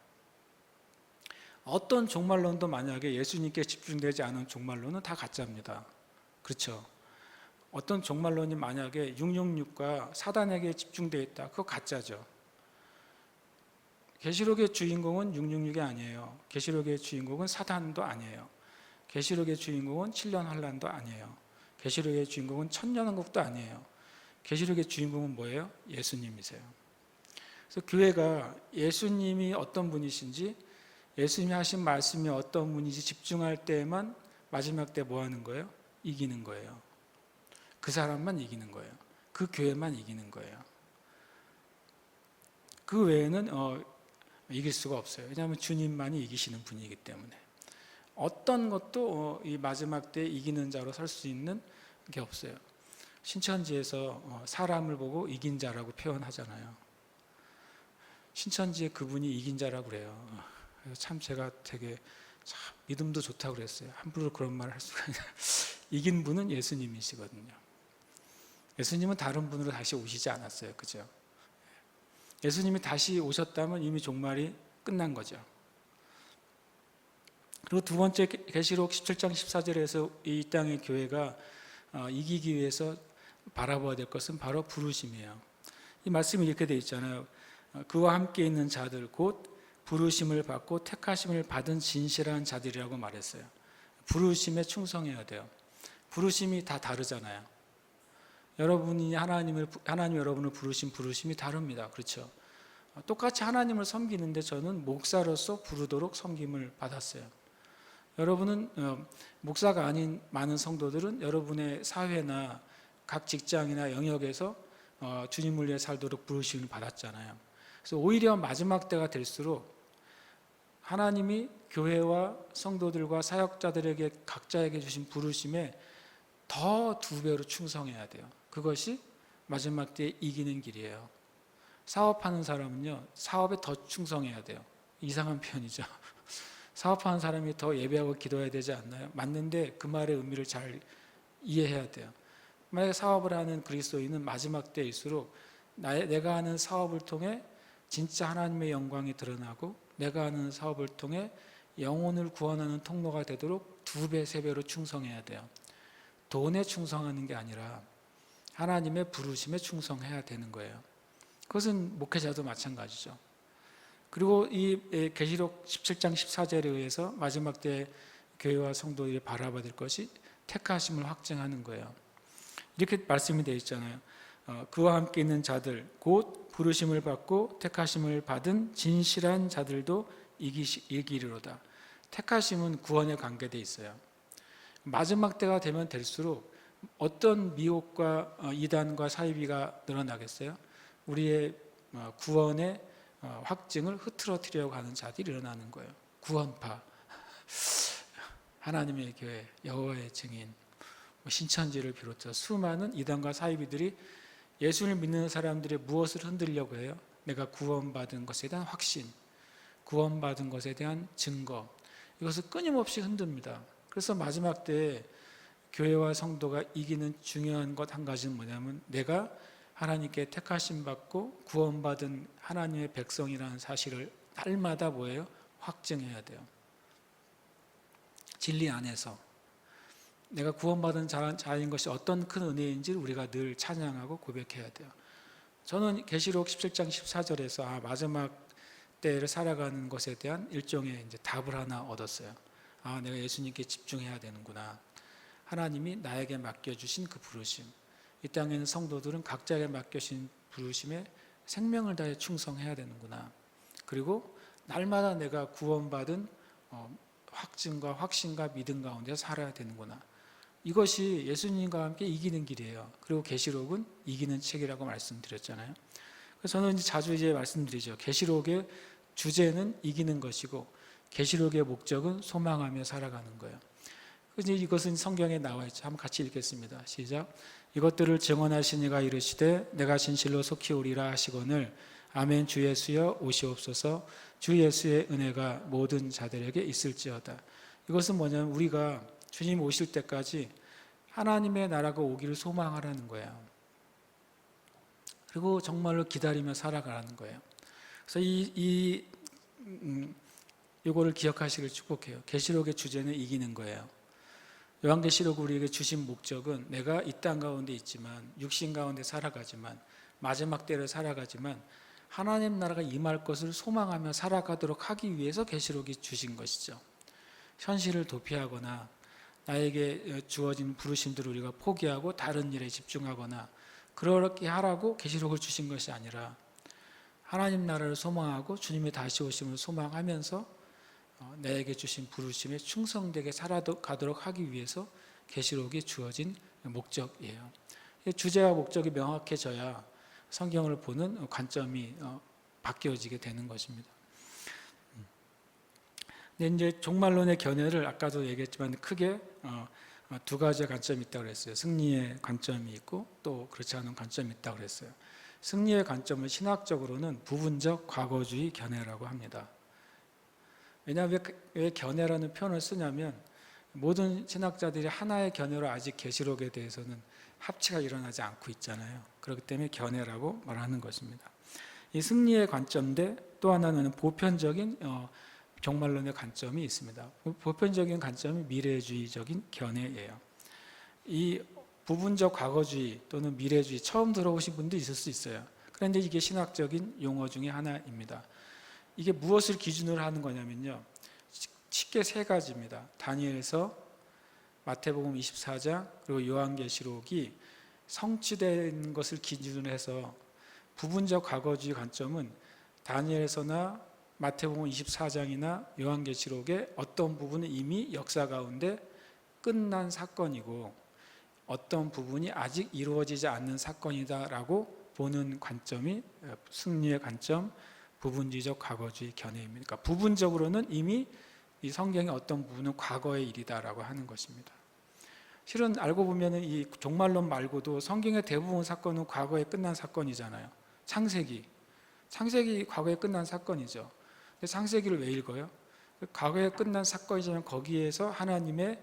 어떤 종말론도 만약에 예수님께 집중되지 않은 종말론은 다 가짜입니다. 그렇죠? 어떤 종말론이 만약에 666과 사단에게 집중되어 있다, 그거 가짜죠. 계시록의 주인공은 666이 아니에요. 계시록의 주인공은 사단도 아니에요. 계시록의 주인공은 7년 환란도 아니에요. 계시록의 주인공은 천년왕국도 아니에요. 계시록의 주인공은 뭐예요? 예수님이세요. 그래서 교회가 예수님이 어떤 분이신지, 예수님이 하신 말씀이 어떤 분인지 집중할 때에만 마지막 때 뭐 하는 거예요? 이기는 거예요. 그 사람만 이기는 거예요. 그 교회만 이기는 거예요. 그 외에는 이길 수가 없어요. 왜냐하면 주님만이 이기시는 분이기 때문에. 어떤 것도 이 마지막 때 이기는 자로 설 수 있는 게 없어요. 신천지에서 사람을 보고 이긴 자라고 표현하잖아요. 신천지에 그분이 이긴 자라고 그래요. 참 제가 되게 참 믿음도 좋다고 그랬어요. 함부로 그런 말을 할 수가 있나. 이긴 분은 예수님이시거든요. 예수님은 다른 분으로 다시 오시지 않았어요. 그죠? 예수님이 다시 오셨다면 이미 종말이 끝난 거죠. 그리고 두 번째, 계시록 17장 14절에서 이 땅의 교회가 이기기 위해서 바라봐야 될 것은 바로 부르심이에요. 이 말씀이 이렇게 되어 있잖아요. 그와 함께 있는 자들 곧 부르심을 받고 택하심을 받은 진실한 자들이라고 말했어요. 부르심에 충성해야 돼요. 부르심이 다 다르잖아요. 여러분이 하나님 여러분을 부르신 부르심이 다릅니다. 그렇죠? 똑같이 하나님을 섬기는데 저는 목사로서 부르도록 섬김을 받았어요. 여러분은 목사가 아닌 많은 성도들은 여러분의 사회나 각 직장이나 영역에서 주님을 위해 살도록 부르심을 받았잖아요. 그래서 오히려 마지막 때가 될수록 하나님이 교회와 성도들과 사역자들에게 각자에게 주신 부르심에 더 2배로 충성해야 돼요. 그것이 마지막 때에 이기는 길이에요. 사업하는 사람은요, 사업에 더 충성해야 돼요. 이상한 표현이죠. 사업하는 사람이 더 예배하고 기도해야 되지 않나요? 맞는데 그 말의 의미를 잘 이해해야 돼요. 만약에 사업을 하는 그리스도인은 마지막 때일수록 내가 하는 사업을 통해 진짜 하나님의 영광이 드러나고 내가 하는 사업을 통해 영혼을 구원하는 통로가 되도록 2배, 3배로 충성해야 돼요. 돈에 충성하는 게 아니라 하나님의 부르심에 충성해야 되는 거예요. 그것은 목회자도 마찬가지죠. 그리고 이 계시록 17장 14절에 의해서 마지막 때 교회와 성도들이 바라받을 것이 택하심을 확증하는 거예요. 이렇게 말씀이 되어 있잖아요. 그와 함께 있는 자들 곧 부르심을 받고 택하심을 받은 진실한 자들도 이기리로다. 택하심은 구원에 관계되어 있어요. 마지막 때가 되면 될수록 어떤 미혹과 이단과 사이비가 늘어나겠어요? 우리의 구원의 확증을 흐트러뜨리려고 하는 자들이 일어나는 거예요. 구원파, 하나님의 교회, 여호와의 증인, 신천지를 비롯해서 수많은 이단과 사이비들이 예수를 믿는 사람들의 무엇을 흔들려고 해요? 내가 구원받은 것에 대한 확신, 구원받은 것에 대한 증거, 이것을 끊임없이 흔듭니다. 그래서 마지막 때에 교회와 성도가 이기는 중요한 것 한 가지는 뭐냐면 내가 하나님께 택하심 받고 구원받은 하나님의 백성이라는 사실을 날마다 뭐예요? 확증해야 돼요. 진리 안에서 내가 구원받은 자인 것이 어떤 큰 은혜인지를 우리가 늘 찬양하고 고백해야 돼요. 저는 계시록 17장 14절에서 마지막 때를 살아가는 것에 대한 일종의 이제 답을 하나 얻었어요. 내가 예수님께 집중해야 되는구나. 하나님이 나에게 맡겨주신 그 부르심, 이 땅에 있는 성도들은 각자에게 맡겨진 부르심에 생명을 다해 충성해야 되는구나. 그리고 날마다 내가 구원받은 확증과 확신과 믿음 가운데 살아야 되는구나. 이것이 예수님과 함께 이기는 길이에요. 그리고 계시록은 이기는 책이라고 말씀드렸잖아요. 그래서 저는 자주 말씀드리죠. 계시록의 주제는 이기는 것이고 계시록의 목적은 소망하며 살아가는 거예요. 이것은 성경에 나와 있죠. 한번 같이 읽겠습니다. 시작. 이것들을 증언하시니가 이르시되 내가 진실로 속히 오리라 하시거늘 아멘. 주 예수여 오시옵소서. 주 예수의 은혜가 모든 자들에게 있을지어다. 이것은 뭐냐면 우리가 주님 오실 때까지 하나님의 나라가 오기를 소망하라는 거예요. 그리고 정말로 기다리며 살아가라는 거예요. 그래서 이거를 기억하시길 축복해요. 계시록의 주제는 이기는 거예요. 요한계시록 우리에게 주신 목적은 내가 이 땅 가운데 있지만 육신 가운데 살아가지만 마지막 때를 살아가지만 하나님 나라가 임할 것을 소망하며 살아가도록 하기 위해서 계시록이 주신 것이죠. 현실을 도피하거나 나에게 주어진 부르심들을 우리가 포기하고 다른 일에 집중하거나 그렇게 하라고 계시록을 주신 것이 아니라 하나님 나라를 소망하고 주님의 다시 오심을 소망하면서 내게 주신 부르심에 충성되게 살아가도록 하기 위해서 계시록이 주어진 목적이에요. 주제와 목적이 명확해져야 성경을 보는 관점이 바뀌어지게 되는 것입니다. 근데 이제 종말론의 견해를 아까도 얘기했지만 크게 두 가지의 관점이 있다고 그랬어요. 승리의 관점이 있고 또 그렇지 않은 관점이 있다고 그랬어요. 승리의 관점은 신학적으로는 부분적 과거주의 견해라고 합니다. 왜냐하면 왜 견해라는 표현을 쓰냐면 모든 신학자들이 하나의 견해로 아직 계시록에 대해서는 합치가 일어나지 않고 있잖아요. 그렇기 때문에 견해라고 말하는 것입니다. 이 승리의 관점 대 또 하나는 보편적인 종말론의 관점이 있습니다. 보편적인 관점이 미래주의적인 견해예요. 이 부분적 과거주의 또는 미래주의 처음 들어보신 분도 있을 수 있어요. 그런데 이게 신학적인 용어 중에 하나입니다. 이게 무엇을 기준으로 하는 거냐면요. 쉽게 세 가지입니다. 다니엘서, 마태복음 24장, 그리고 요한계시록이 성취된 것을 기준으로 해서 부분적 과거주의 관점은 다니엘서나 마태복음 24장이나 요한계시록의 어떤 부분은 이미 역사 가운데 끝난 사건이고 어떤 부분이 아직 이루어지지 않는 사건이다라고 보는 관점이 승리의 관점, 부분주의적 과거주의 견해입니다. 그러니까 부분적으로는 이미 이 성경의 어떤 부분은 과거의 일이다라고 하는 것입니다. 실은 알고 보면 이 종말론 말고도 성경의 대부분 사건은 과거에 끝난 사건이잖아요. 창세기 과거에 끝난 사건이죠. 근데 창세기를 왜 읽어요? 과거에 끝난 사건이지만 거기에서 하나님의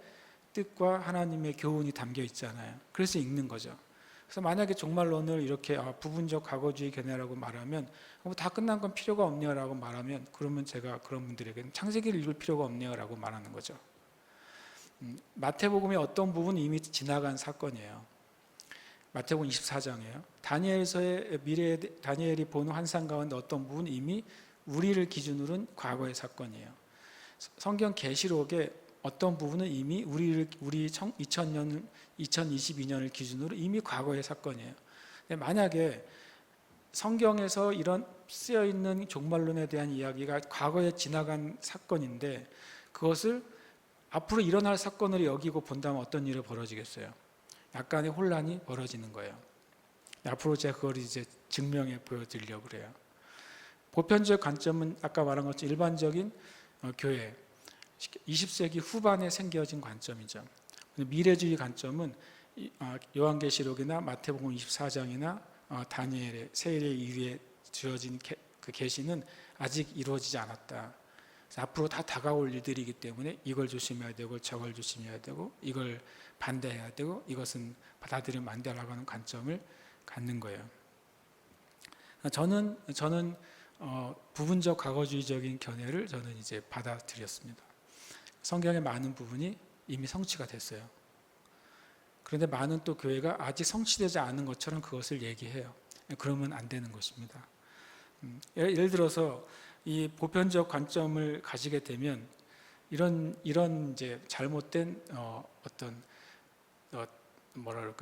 뜻과 하나님의 교훈이 담겨 있잖아요. 그래서 읽는 거죠. 그래서 만약에 종말론을 이렇게 부분적 과거주의 견해라고 말하면 다 끝난 건 필요가 없네요라고 말하면 그러면 제가 그런 분들에게는 창세기를 읽을 필요가 없네요라고 말하는 거죠. 마태복음의 어떤 부분은 이미 지나간 사건이에요. 마태복음 24장이에요. 다니엘서의 미래에 다니엘이 보는 환상 가운데 어떤 부분은 이미 우리를 기준으로는 과거의 사건이에요. 성경 계시록의 어떤 부분은 이미 우리 2022년을 기준으로 이미 과거의 사건이에요. 만약에 성경에서 이런 쓰여 있는 종말론에 대한 이야기가 과거에 지나간 사건인데 그것을 앞으로 일어날 사건으로 여기고 본다면 어떤 일이 벌어지겠어요? 약간의 혼란이 벌어지는 거예요. 앞으로 제가 그걸 이제 증명해 보여드리려고 그래요. 보편적 관점은 아까 말한 것처럼 일반적인 교회 20세기 후반에 생겨진 관점이죠. 미래주의 관점은 요한계시록이나 마태복음 24장이나 다니엘의 세례 이후에 주어진 그 계시는 아직 이루어지지 않았다. 앞으로 다 다가올 일들이기 때문에 이걸 조심해야 되고 저걸 조심해야 되고 이걸 반대해야 되고 이것은 받아들이면 안 되라고 하는 관점을 갖는 거예요. 저는 부분적 과거주의적인 견해를 저는 이제 받아들였습니다. 성경의 많은 부분이 이미 성취가 됐어요. 그런데 많은 또 교회가 아직 성취되지 않은 것처럼 그것을 얘기해요. 그러면 안 되는 것입니다. 예를 들어서 이 보편적 관점을 가지게 되면 이런 이제 잘못된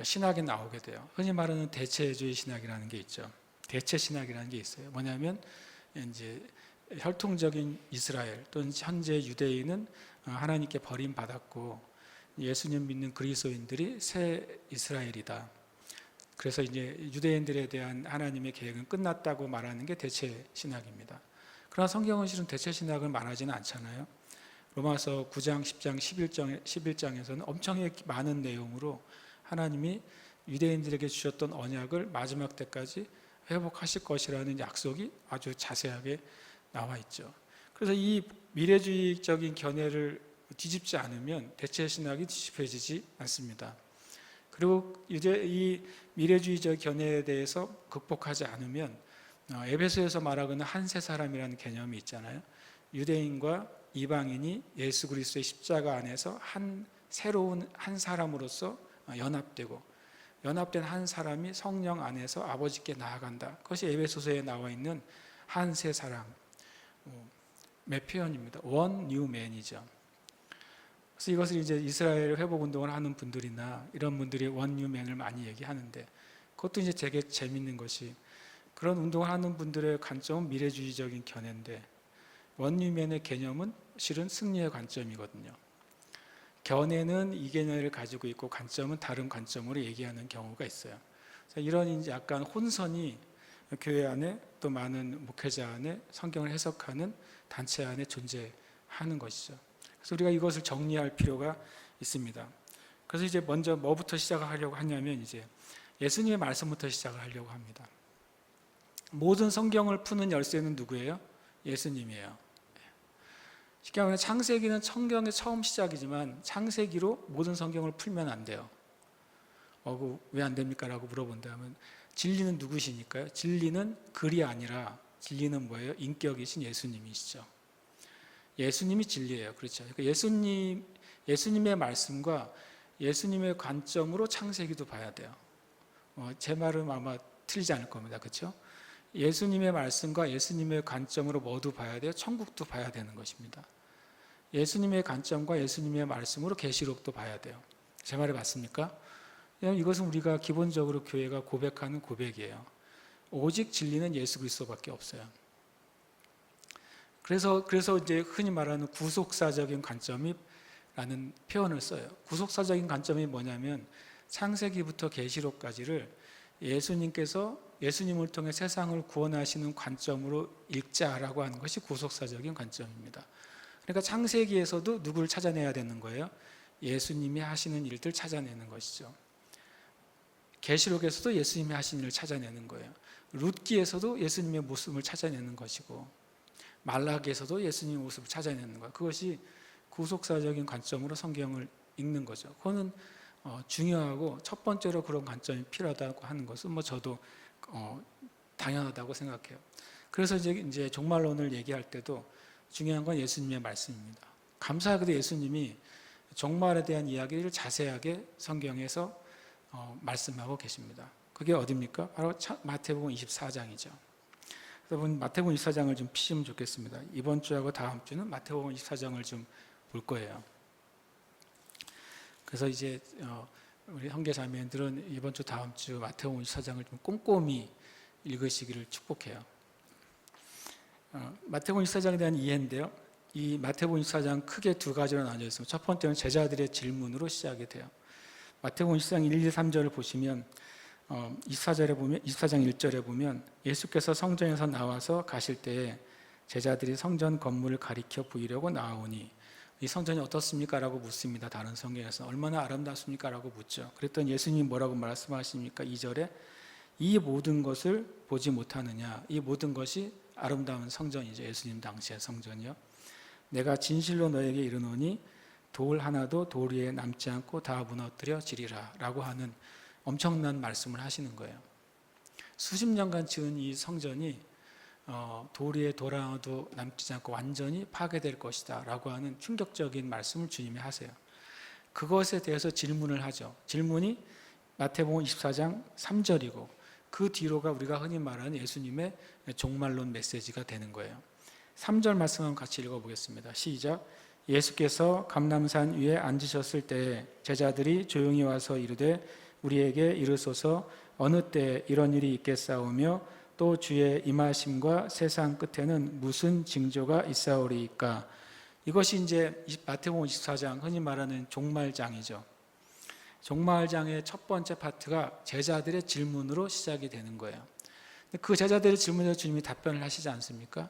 신학이 나오게 돼요. 흔히 말하는 대체주의 신학이라는 게 있죠. 대체 신학이라는 게 있어요. 뭐냐면 이제 혈통적인 이스라엘 또는 현재 유대인은 하나님께 버림받았고 예수님 믿는 그리스도인들이 새 이스라엘이다. 그래서 이제 유대인들에 대한 하나님의 계획은 끝났다고 말하는 게 대체 신학입니다. 그러나 성경은 실은 대체 신학을 말하지는 않잖아요. 로마서 9장, 10장, 11장에서는 엄청 많은 내용으로 하나님이 유대인들에게 주셨던 언약을 마지막 때까지 회복하실 것이라는 약속이 아주 자세하게 나와 있죠. 그래서 이 미래주의적인 견해를 뒤집지 않으면 대체 신학이 뒤집혀지지 않습니다. 그리고 이제 이 미래주의적 견해에 대해서 극복하지 않으면 에베소에서 말하고는 한 세 사람이라는 개념이 있잖아요. 유대인과 이방인이 예수 그리스도의 십자가 안에서 새로운 한 사람으로서 연합된 한 사람이 성령 안에서 아버지께 나아간다. 그것이 에베소서에 나와 있는 한 세 사람의 표현입니다. One new man이죠. 그래서 이것을 이제 이스라엘 회복 운동을 하는 분들이나 이런 분들이 One new man을 많이 얘기하는데 그것도 이제 되게 재밌는 것이 그런 운동을 하는 분들의 관점은 미래주의적인 견해인데 One new man의 개념은 실은 승리의 관점이거든요. 견해는 이 개념을 가지고 있고 관점은 다른 관점으로 얘기하는 경우가 있어요. 이런 이제 약간 혼선이 교회 안에 또 많은 목회자 안에 성경을 해석하는 단체 안에 존재하는 것이죠. 그래서 우리가 이것을 정리할 필요가 있습니다. 그래서 이제 먼저 뭐부터 시작하려고 하냐면 이제 예수님의 말씀부터 시작을 하려고 합니다. 모든 성경을 푸는 열쇠는 누구예요? 예수님이에요. 쉽게 말하면 창세기는 성경의 처음 시작이지만 창세기로 모든 성경을 풀면 안 돼요. 왜 안 됩니까? 라고 물어본다면 진리는 누구시니까요? 진리는 글이 아니라 진리는 뭐예요? 인격이신 예수님이시죠. 예수님이 진리예요. 그렇죠. 그러니까 예수님의 말씀과 예수님의 관점으로 창세기도 봐야 돼요. 제 말은 아마 틀리지 않을 겁니다. 그렇죠? 예수님의 말씀과 예수님의 관점으로 뭐도 봐야 돼요? 천국도 봐야 되는 것입니다. 예수님의 관점과 예수님의 말씀으로 계시록도 봐야 돼요. 제 말이 맞습니까? 왜냐하면 이것은 우리가 기본적으로 교회가 고백하는 고백이에요. 오직 진리는 예수 그리스도밖에 없어요. 그래서 이제 흔히 말하는 구속사적인 관점이라는 표현을 써요. 구속사적인 관점이 뭐냐면 창세기부터 계시록까지를 예수님을 통해 세상을 구원하시는 관점으로 읽자라고 하는 것이 구속사적인 관점입니다. 그러니까 창세기에서도 누구를 찾아내야 되는 거예요? 예수님이 하시는 일들 찾아내는 것이죠. 계시록에서도 예수님이 하신 일을 찾아내는 거예요. 룻기에서도 예수님의 모습을 찾아내는 것이고 말라기에서도 예수님의 모습을 찾아내는 거예요. 그것이 구속사적인 관점으로 성경을 읽는 거죠. 그거는 중요하고 첫 번째로 그런 관점이 필요하다고 하는 것은 저도 당연하다고 생각해요. 그래서 이제 종말론을 얘기할 때도 중요한 건 예수님의 말씀입니다. 감사하게도 예수님이 종말에 대한 이야기를 자세하게 성경에서 말씀하고 계십니다. 그게 어디입니까? 바로 마태복음 24장이죠. 여러분 마태복음 24장을 좀 피시면 좋겠습니다. 이번 주하고 다음 주는 마태복음 24장을 좀 볼 거예요. 그래서 이제 우리 형제 자매들은 이번 주 다음 주 마태복음 24장을 좀 꼼꼼히 읽으시기를 축복해요. 마태복음 24장에 대한 이해인데요. 이 마태복음 24장 크게 두 가지로 나뉘어 있습니다. 첫 번째는 제자들의 질문으로 시작이 돼요. 마태복음 24장 1, 2, 3절을 보시면 24장 1절에 보면 예수께서 성전에서 나와서 가실 때에 제자들이 성전 건물을 가리켜 보이려고 나오니 이 성전이 어떻습니까? 라고 묻습니다. 다른 성경에서 얼마나 아름답습니까? 라고 묻죠. 그랬더니 예수님이 뭐라고 말씀하십니까? 2절에 이 모든 것을 보지 못하느냐. 이 모든 것이 아름다운 성전이죠. 예수님 당시의 성전이요. 내가 진실로 너에게 이르노니 돌 하나도 돌 위에 남지 않고 다 무너뜨려지리라 라고 하는 엄청난 말씀을 하시는 거예요. 수십 년간 지은 이 성전이 돌 위에 돌 하나도 남지 않고 완전히 파괴될 것이다 라고 하는 충격적인 말씀을 주님이 하세요. 그것에 대해서 질문을 하죠. 질문이 마태복음 24장 3절이고 그 뒤로가 우리가 흔히 말하는 예수님의 종말론 메시지가 되는 거예요. 3절 말씀 한번 같이 읽어보겠습니다. 시작. 예수께서 감람산 위에 앉으셨을 때에 제자들이 조용히 와서 이르되 우리에게 이르소서 어느 때 이런 일이 있겠사오며 또 주의 임하심과 세상 끝에는 무슨 징조가 있사오리이까. 이것이 이제 마태복음 24장 흔히 말하는 종말장이죠. 종말장의 첫 번째 파트가 제자들의 질문으로 시작이 되는 거예요. 그 제자들의 질문에 주님이 답변을 하시지 않습니까?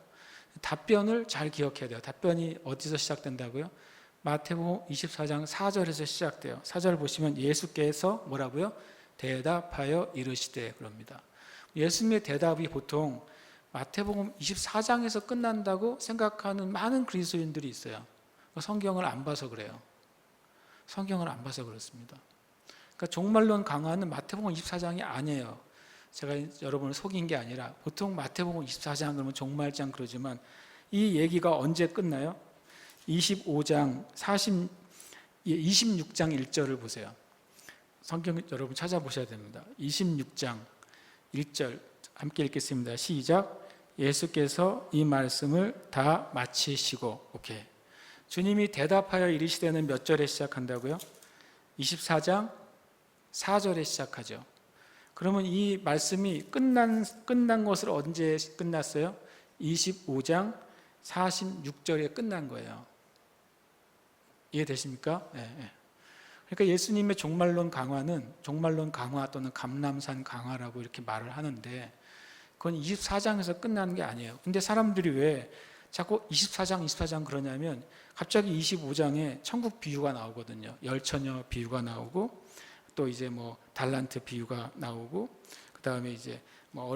답변을 잘 기억해야 돼요. 답변이 어디서 시작된다고요? 마태복음 24장 4절에서 시작돼요. 4절 보시면 예수께서 뭐라고요? 대답하여 이르시되 그럽니다. 예수님의 대답이 보통 마태복음 24장에서 끝난다고 생각하는 많은 그리스도인들이 있어요. 성경을 안 봐서 그래요. 성경을 안 봐서 그렇습니다. 그러니까 종말론 강화는 마태복음 24장이 아니에요. 제가 여러분을 속인 게 아니라 보통 마태복음 24장 그러면 종말장 그러지만 이 얘기가 언제 끝나요? 26장 1절을 보세요. 성경 여러분 찾아보셔야 됩니다. 26장 1절 함께 읽겠습니다. 시작. 예수께서 이 말씀을 다 마치시고 오케이. 주님이 대답하여 이르시되는 몇 절에 시작한다고요? 24장 4절에 시작하죠. 그러면 이 말씀이 끝난 것을 언제 끝났어요? 25장 46절에 끝난 거예요. 이해되십니까? 네. 그러니까 예수님의 종말론 강화는 종말론 강화 또는 감람산 강화라고 이렇게 말을 하는데 그건 24장에서 끝나는 게 아니에요. 근데 사람들이 왜 자꾸 24장 그러냐면 갑자기 25장에 천국 비유가 나오거든요. 열처녀 비유가 나오고 또 이제 뭐 달란트 비유가 나오고 그 다음에 이제 뭐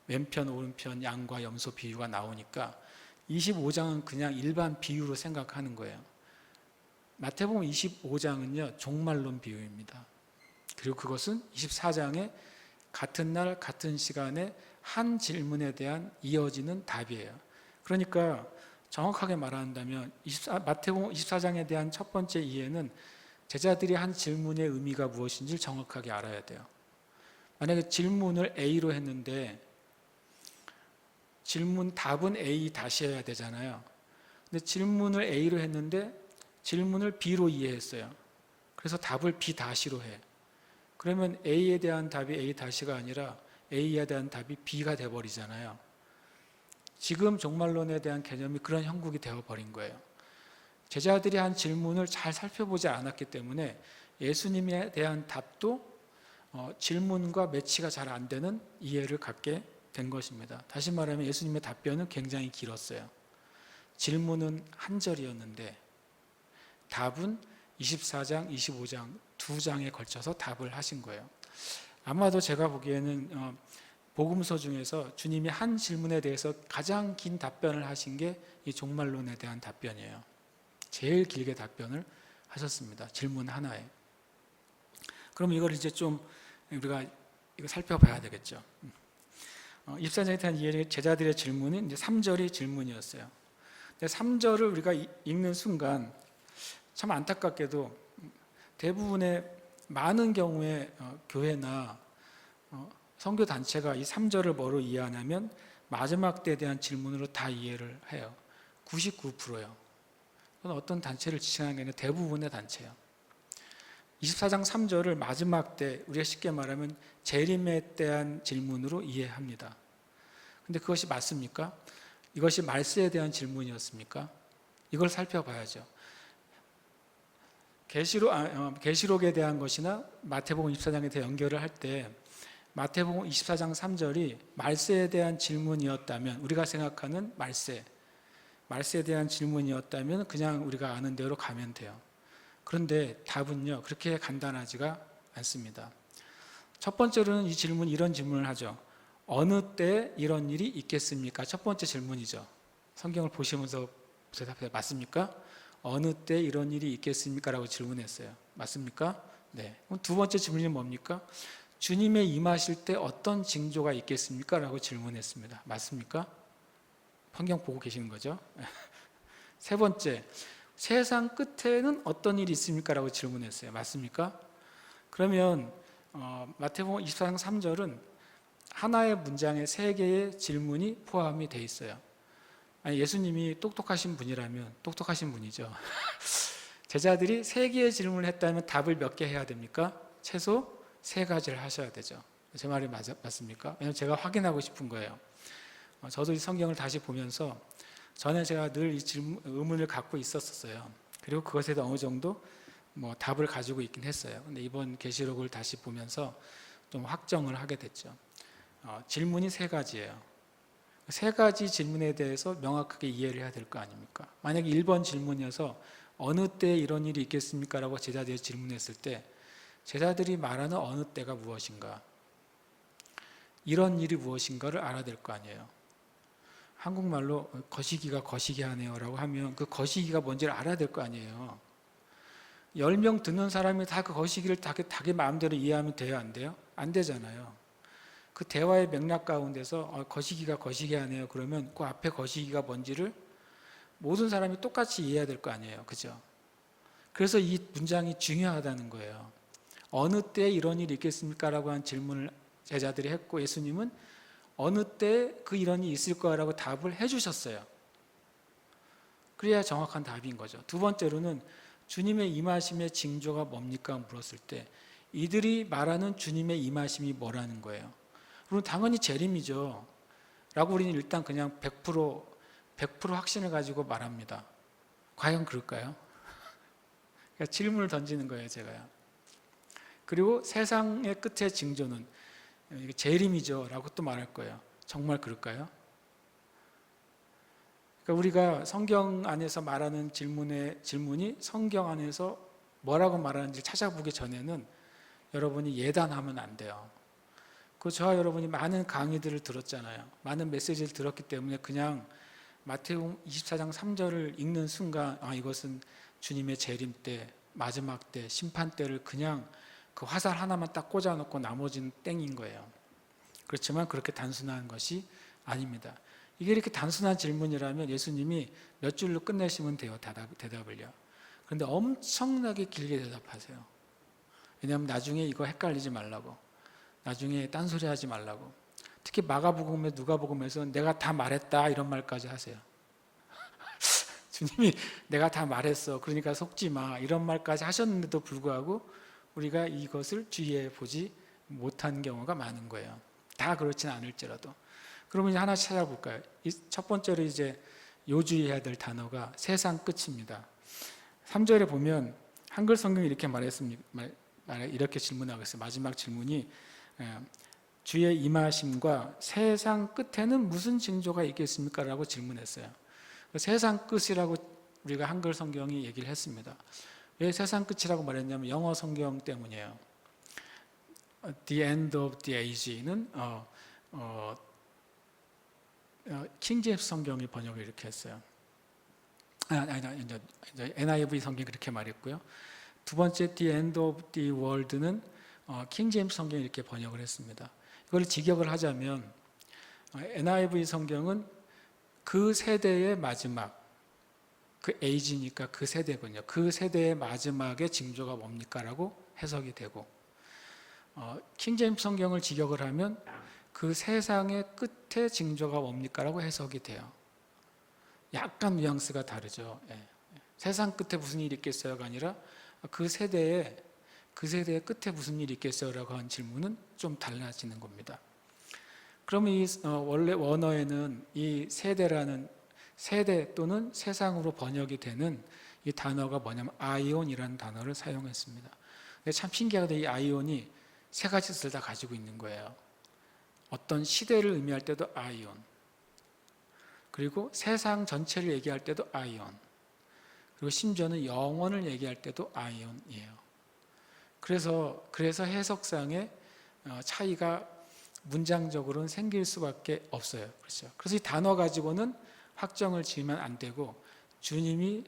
왼편 오른편 양과 염소 비유가 나오니까 25장은 그냥 일반 비유로 생각하는 거예요. 마태복음 25장은요 종말론 비유입니다. 그리고 그것은 24장에 같은 날 같은 시간에 한 질문에 대한 이어지는 답이에요. 그러니까 정확하게 말한다면 마태복음 24장에 대한 첫 번째 이해는 제자들이 한 질문의 의미가 무엇인지 정확하게 알아야 돼요. 만약에 질문을 A로 했는데 답은 A 다시 해야 되잖아요. 근데 질문을 A로 했는데 질문을 B로 이해했어요. 그래서 답을 B 다시로 해. 그러면 A에 대한 답이 A 다시가 아니라 A에 대한 답이 B가 돼버리잖아요. 지금 종말론에 대한 개념이 그런 형국이 되어버린 거예요. 제자들이 한 질문을 잘 살펴보지 않았기 때문에 예수님에 대한 답도 질문과 매치가 잘 안 되는 이해를 갖게 된 것입니다. 다시 말하면 예수님의 답변은 굉장히 길었어요. 질문은 한 절이었는데 답은 24장, 25장 두 장에 걸쳐서 답을 하신 거예요. 아마도 제가 보기에는 복음서 중에서 주님이 한 질문에 대해서 가장 긴 답변을 하신 게 이 종말론에 대한 답변이에요. 제일 길게 답변을 하셨습니다. 질문 하나에. 그럼 이걸 이제 좀 우리가 이거 살펴봐야 되겠죠. 24장에 대한 이해를 제자들의 질문은 이제 3절이 질문이었어요. 근데 3절을 우리가 읽는 순간 참 안타깝게도 대부분의 많은 경우에 교회나 선교 단체가 이 3절을 뭐로 이해하냐면 마지막 때에 대한 질문으로 다 이해를 해요. 99%요. 그건 어떤 단체를 지칭하는 게 아니라 대부분의 단체예요. 24장 3절을 마지막 때, 우리가 쉽게 말하면 재림에 대한 질문으로 이해합니다. 근데 그것이 맞습니까? 이것이 말세에 대한 질문이었습니까? 이걸 살펴봐야죠. 계시록에 대한 것이나 마태복음 24장에 대해 연결을 할 때 마태복음 24장 3절이 말세에 대한 질문이었다면, 우리가 생각하는 말세에 대한 질문이었다면 그냥 우리가 아는 대로 가면 돼요. 그런데 답은요, 그렇게 간단하지가 않습니다. 첫 번째로는 이런 질문을 하죠. 어느 때 이런 일이 있겠습니까? 첫 번째 질문이죠. 성경을 보시면서 대답해, 맞습니까? 어느 때 이런 일이 있겠습니까? 라고 질문했어요. 맞습니까? 네. 그럼 두 번째 질문이 뭡니까? 주님의 임하실 때 어떤 징조가 있겠습니까? 라고 질문했습니다. 맞습니까? 성경 보고 계시는 거죠? 세 번째, 세상 끝에는 어떤 일이 있습니까? 라고 질문했어요. 맞습니까? 그러면 마태복음 24장 3절은 하나의 문장에 세 개의 질문이 포함이 돼 있어요. 아니, 예수님이 똑똑하신 분이라면, 똑똑하신 분이죠. 제자들이 세 개의 질문을 했다면 답을 몇 개 해야 됩니까? 최소 세 가지를 하셔야 되죠. 제 말이 맞습니까? 왜냐하면 제가 확인하고 싶은 거예요. 저도 이 성경을 다시 보면서 전에 제가 늘 이 의문을 갖고 있었어요. 그리고 그것에 대해 어느 정도 답을 가지고 있긴 했어요. 근데 이번 계시록을 다시 보면서 좀 확정을 하게 됐죠. 질문이 세 가지예요. 세 가지 질문에 대해서 명확하게 이해를 해야 될 거 아닙니까? 만약에 1번 질문이어서 어느 때 이런 일이 있겠습니까? 라고 제자들이 질문했을 때 제자들이 말하는 어느 때가 무엇인가? 이런 일이 무엇인가를 알아야 될 거 아니에요. 한국말로 거시기가 거시기하네요 라고 하면 그 거시기가 뭔지를 알아야 될 거 아니에요. 10명 듣는 사람이 다 그 거시기를 자기 마음대로 이해하면 돼요? 안 돼요? 안 되잖아요. 그 대화의 맥락 가운데서 거시기가 거시기하네요 그러면 그 앞에 거시기가 뭔지를 모든 사람이 똑같이 이해해야 될 거 아니에요. 그죠? 그래서 이 문장이 중요하다는 거예요. 어느 때 이런 일이 있겠습니까? 라고 한 질문을 제자들이 했고 예수님은 어느 때 그 이런 일이 있을 거라고 답을 해주셨어요. 그래야 정확한 답인 거죠. 두 번째로는 주님의 임하심의 징조가 뭡니까? 물었을 때 이들이 말하는 주님의 임하심이 뭐라는 거예요. 그럼 당연히 재림이죠. 라고 우리는 일단 그냥 100% 확신을 가지고 말합니다. 과연 그럴까요? 그러니까 질문을 던지는 거예요, 제가요. 그리고 세상의 끝의 징조는 재림이죠. 라고 또 말할 거예요. 정말 그럴까요? 그러니까 우리가 성경 안에서 말하는 질문이 성경 안에서 뭐라고 말하는지 찾아보기 전에는 여러분이 예단하면 안 돼요. 저와 여러분이 많은 강의들을 들었잖아요. 많은 메시지를 들었기 때문에 그냥 마태복음 24장 3절을 읽는 순간 이것은 주님의 재림 때, 마지막 때, 심판 때를 그냥 그 화살 하나만 딱 꽂아놓고 나머지는 땡인 거예요. 그렇지만 그렇게 단순한 것이 아닙니다. 이게 이렇게 단순한 질문이라면 예수님이 몇 줄로 끝내시면 돼요. 대답을요. 그런데 엄청나게 길게 대답하세요. 왜냐하면 나중에 이거 헷갈리지 말라고. 나중에 딴소리 하지 말라고. 특히 마가복음에 누가복음에서 내가 다 말했다 이런 말까지 하세요. 주님이 내가 다 말했어 그러니까 속지 마 이런 말까지 하셨는데도 불구하고 우리가 이것을 주의해 보지 못한 경우가 많은 거예요. 다 그렇지는 않을지라도. 그러면 이제 하나씩 찾아볼까요? 첫 번째로 이제 요주의해야 될 단어가 세상 끝입니다. 3절에 보면 한글 성경이 이렇게 말했습니다. 이렇게 질문하고 있어요. 마지막 질문이 주의 임하심과 세상 끝에는 무슨 징조가 있겠습니까? 라고 질문했어요. 세상 끝이라고 우리가 한글 성경이 얘기를 했습니다. 왜 세상 끝이라고 말했냐면 영어 성경 때문이에요. The end of the age는 킹 제임스 성경이 번역을 이렇게 했어요. NIV 성경이 그렇게 말했고요. 두 번째 The end of the world는 킹 제임스 성경이 이렇게 번역을 했습니다. 이걸 직역을 하자면 NIV 성경은 그 세대의 마지막, 그 에이지니까 그 세대군요. 그 세대의 마지막의 징조가 뭡니까? 라고 해석이 되고 킹 제임스 성경을 직역을 하면 그 세상의 끝의 징조가 뭡니까? 라고 해석이 돼요. 약간 뉘앙스가 다르죠. 예. 세상 끝에 무슨 일이 있겠어요가 아니라 그 세대의 끝에 무슨 일이 있겠어요? 라고 한 질문은 좀 달라지는 겁니다. 그러면 원래 원어에는 이 세대 또는 세상으로 번역이 되는 이 단어가 뭐냐면 아이온이라는 단어를 사용했습니다. 근데 참 신기하게도 이 아이온이 세 가지 뜻을 다 가지고 있는 거예요. 어떤 시대를 의미할 때도 아이온, 그리고 세상 전체를 얘기할 때도 아이온, 그리고 심지어는 영원을 얘기할 때도 아이온이에요. 그래서 해석상의 차이가 문장적으로는 생길 수밖에 없어요. 그렇죠? 그래서 이 단어 가지고는 확정을 지으면 안 되고, 주님이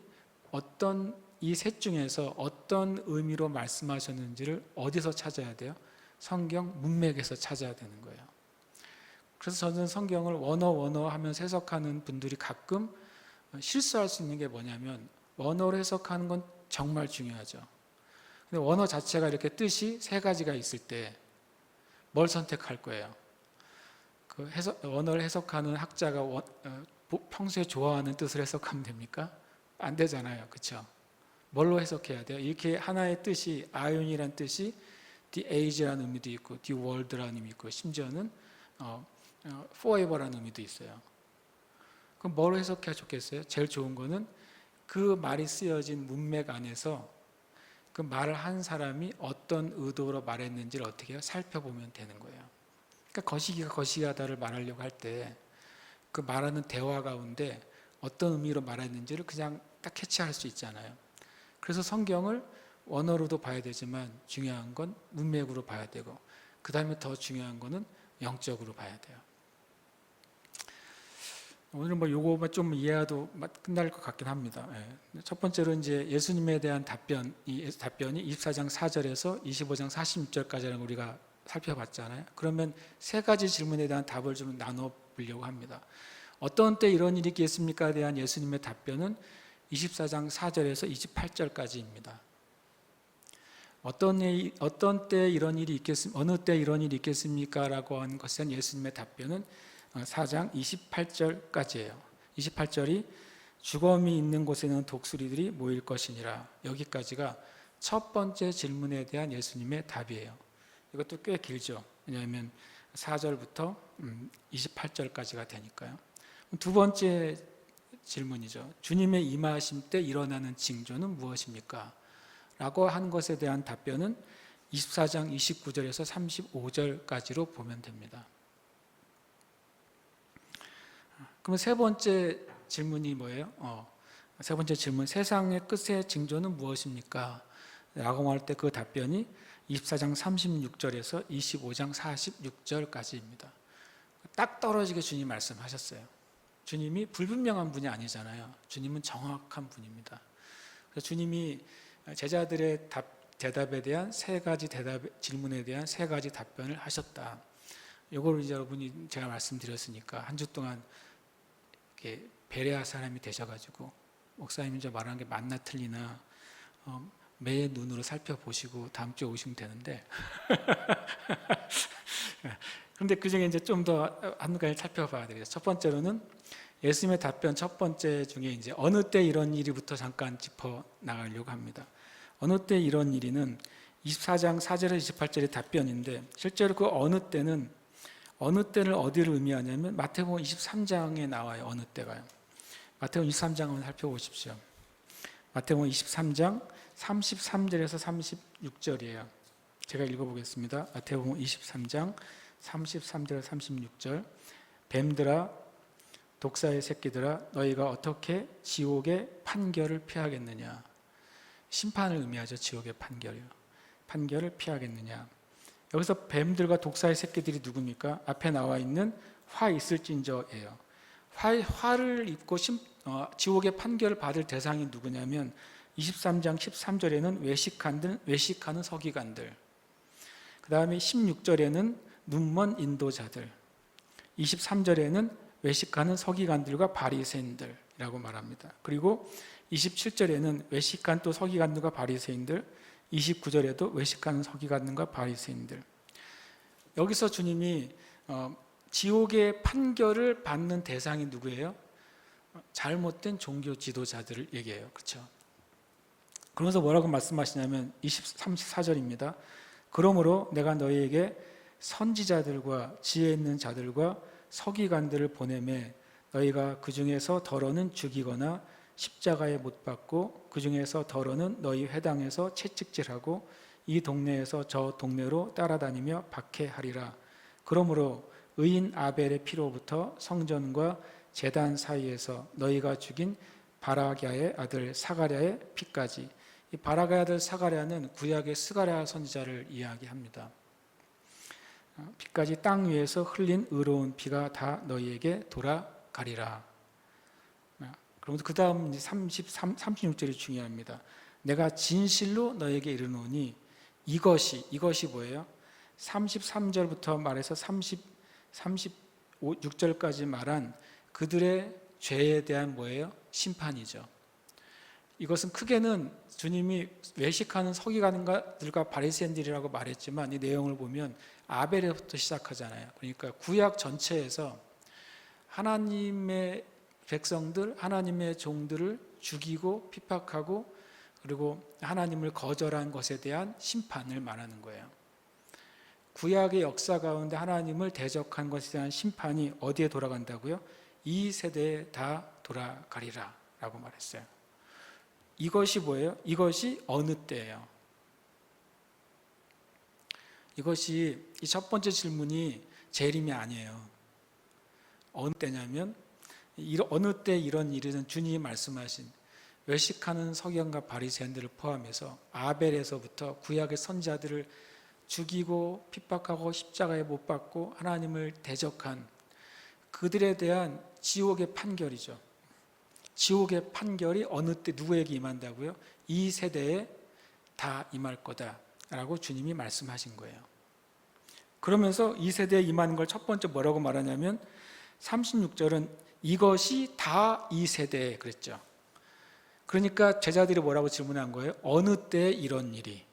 이 셋 중에서 어떤 의미로 말씀하셨는지를 어디서 찾아야 돼요? 성경 문맥에서 찾아야 되는 거예요. 그래서 저는 성경을 원어 하면서 해석하는 분들이 가끔 실수할 수 있는 게 뭐냐면, 원어로 해석하는 건 정말 중요하죠. 근데 원어 자체가 이렇게 뜻이 세 가지가 있을 때 뭘 선택할 거예요? 원어를 해석하는 학자가 평소에 좋아하는 뜻을 해석하면 됩니까? 안 되잖아요. 그렇죠? 뭘로 해석해야 돼요? 이렇게 하나의 뜻이, 아이온이라는 뜻이 the age라는 의미도 있고 the world라는 의미 있고 심지어는 forever라는 의미도 있어요. 그럼 뭘 해석해야 좋겠어요? 제일 좋은 거는 그 말이 쓰여진 문맥 안에서 그 말을 한 사람이 어떤 의도로 말했는지를 어떻게 해요? 살펴보면 되는 거예요. 그러니까 거시기가 거시기하다를 말하려고 할 때 그 말하는 대화 가운데 어떤 의미로 말했는지를 그냥 딱 캐치할 수 있잖아요. 그래서 성경을 원어로도 봐야 되지만 중요한 건 문맥으로 봐야 되고, 그 다음에 더 중요한 거는 영적으로 봐야 돼요. 오늘은 요거만 좀 이해해도 끝날 것 같긴 합니다. 첫 번째로 이제 예수님에 대한 답변이 24장 4절에서 25장 46절까지라는 우리가 살펴봤잖아요. 그러면 세 가지 질문에 대한 답을 좀 나눠 보려고 합니다. 어떤 때 이런 일이 있겠습니까에 대한 예수님의 답변은 24장 4절에서 28절까지입니다. 어느 때 이런 일이 있겠습니까? 라고 한 것에 대한 예수님의 답변은 4장 28절까지예요. 28절이 주검이 있는 곳에는 독수리들이 모일 것이니라. 여기까지가 첫 번째 질문에 대한 예수님의 답이에요. 이것도 꽤 길죠. 왜냐하면 4절부터 28절까지가 되니까요. 두 번째 질문이죠. 주님의 임하심 때 일어나는 징조는 무엇입니까? 라고 한 것에 대한 답변은 24장 29절에서 35절까지로 보면 됩니다. 그럼 세 번째 질문이 뭐예요? 세 번째 질문, 세상의 끝의 징조는 무엇입니까? 라고 할 때 그 답변이 24장 36절에서 25장 46절까지입니다. 딱 떨어지게 주님 말씀하셨어요. 주님이 불분명한 분이 아니잖아요. 주님은 정확한 분입니다. 그래서 주님이 제자들의 대답에 대한 질문에 대한 세 가지 답변을 하셨다. 이걸 이제 여러분이 제가 말씀드렸으니까 한 주 동안 이렇게 베레아 사람이 되셔가지고 목사님이 저 말하는 게 맞나 틀리나 매의 눈으로 살펴보시고 다음 주에 오시면 되는데 그런데 그 중에 이제 좀 더 한 가지 살펴봐야 되겠죠. 첫 번째로는 예수님의 답변 첫 번째 중에 이제 어느 때 이런 일이부터 잠깐 짚어 나가려고 합니다. 어느 때 이런 일이는 24장 4절에서 28절의 답변인데, 실제로 그 어느 때를 어디를 의미하냐면 마태복음 23장에 나와요. 어느 때가요. 마태복음 23장 한번 살펴보십시오. 마태복음 23장 33절에서 36절이에요. 제가 읽어보겠습니다. 마태복음 23장 33절에서 36절. 뱀들아, 독사의 새끼들아, 너희가 어떻게 지옥의 판결을 피하겠느냐. 심판을 의미하죠. 지옥의 판결이요. 판결을 피하겠느냐. 여기서 뱀들과 독사의 새끼들이 누굽니까? 앞에 나와 있는 화 있을진저예요. 화를 입고 지옥의 판결을 받을 대상이 누구냐면 23장 13절에는 외식하는 서기관들, 그 다음에 16절에는 눈먼 인도자들, 23절에는 외식하는 서기관들과 바리새인들이라고 말합니다. 그리고 27절에는 외식한 또 서기관들과 바리새인들, 29절에도 외식하는 서기관들과 바리새인들. 여기서 주님이 지옥의 판결을 받는 대상이 누구예요? 잘못된 종교 지도자들을 얘기해요. 그렇죠? 그러면서 뭐라고 말씀하시냐면 34절입니다. 그러므로 내가 너희에게 선지자들과 지혜 있는 자들과 서기관들을 보내매 너희가 그 중에서 더러는 죽이거나 십자가에 못 박고 그 중에서 더러는 너희 회당에서 채찍질하고 이 동네에서 저 동네로 따라다니며 박해하리라. 그러므로 의인 아벨의 피로부터 성전과 제단 사이에서 너희가 죽인 바라기야의 아들 사가랴의 피까지. 이 바라기야의 아들 사가랴는 구약의 스가랴 선지자를 이야기합니다. 피까지 땅 위에서 흘린 의로운 피가 다 너희에게 돌아가리라. 그러면서 그 다음 36절이 중요합니다. 내가 진실로 너에게 이르노니 이것이 뭐예요? 33절부터 말해서 36절까지 말한 그들의 죄에 대한 뭐예요? 심판이죠. 이것은 크게는 주님이 외식하는 서기관들과 바리새인들이라고 말했지만 이 내용을 보면 아벨에부터 시작하잖아요. 그러니까 구약 전체에서 하나님의 백성들, 하나님의 종들을 죽이고 핍박하고 그리고 하나님을 거절한 것에 대한 심판을 말하는 거예요. 구약의 역사 가운데 하나님을 대적한 것에 대한 심판이 어디에 돌아간다고요? 이 세대에 다 돌아가리라 라고 말했어요. 이것이 뭐예요? 이것이 어느 때예요? 이것이 이 첫 번째 질문이 재림이 아니에요. 어느 때냐면 어느 때 이런 일은 주님이 말씀하신 외식하는 서기관과 바리새인들을 포함해서 아벨에서부터 구약의 선지자들을 죽이고 핍박하고 십자가에 못 박고 하나님을 대적한 그들에 대한 지옥의 판결이죠. 지옥의 판결이 어느 때 누구에게 임한다고요? 이 세대에 다 임할 거다라고 주님이 말씀하신 거예요. 그러면서 이 세대에 임하는 걸 첫 번째 뭐라고 말하냐면 36절은 이것이 다 이 세대에 그랬죠. 그러니까 제자들이 뭐라고 질문한 거예요? 어느 때 이런 일이?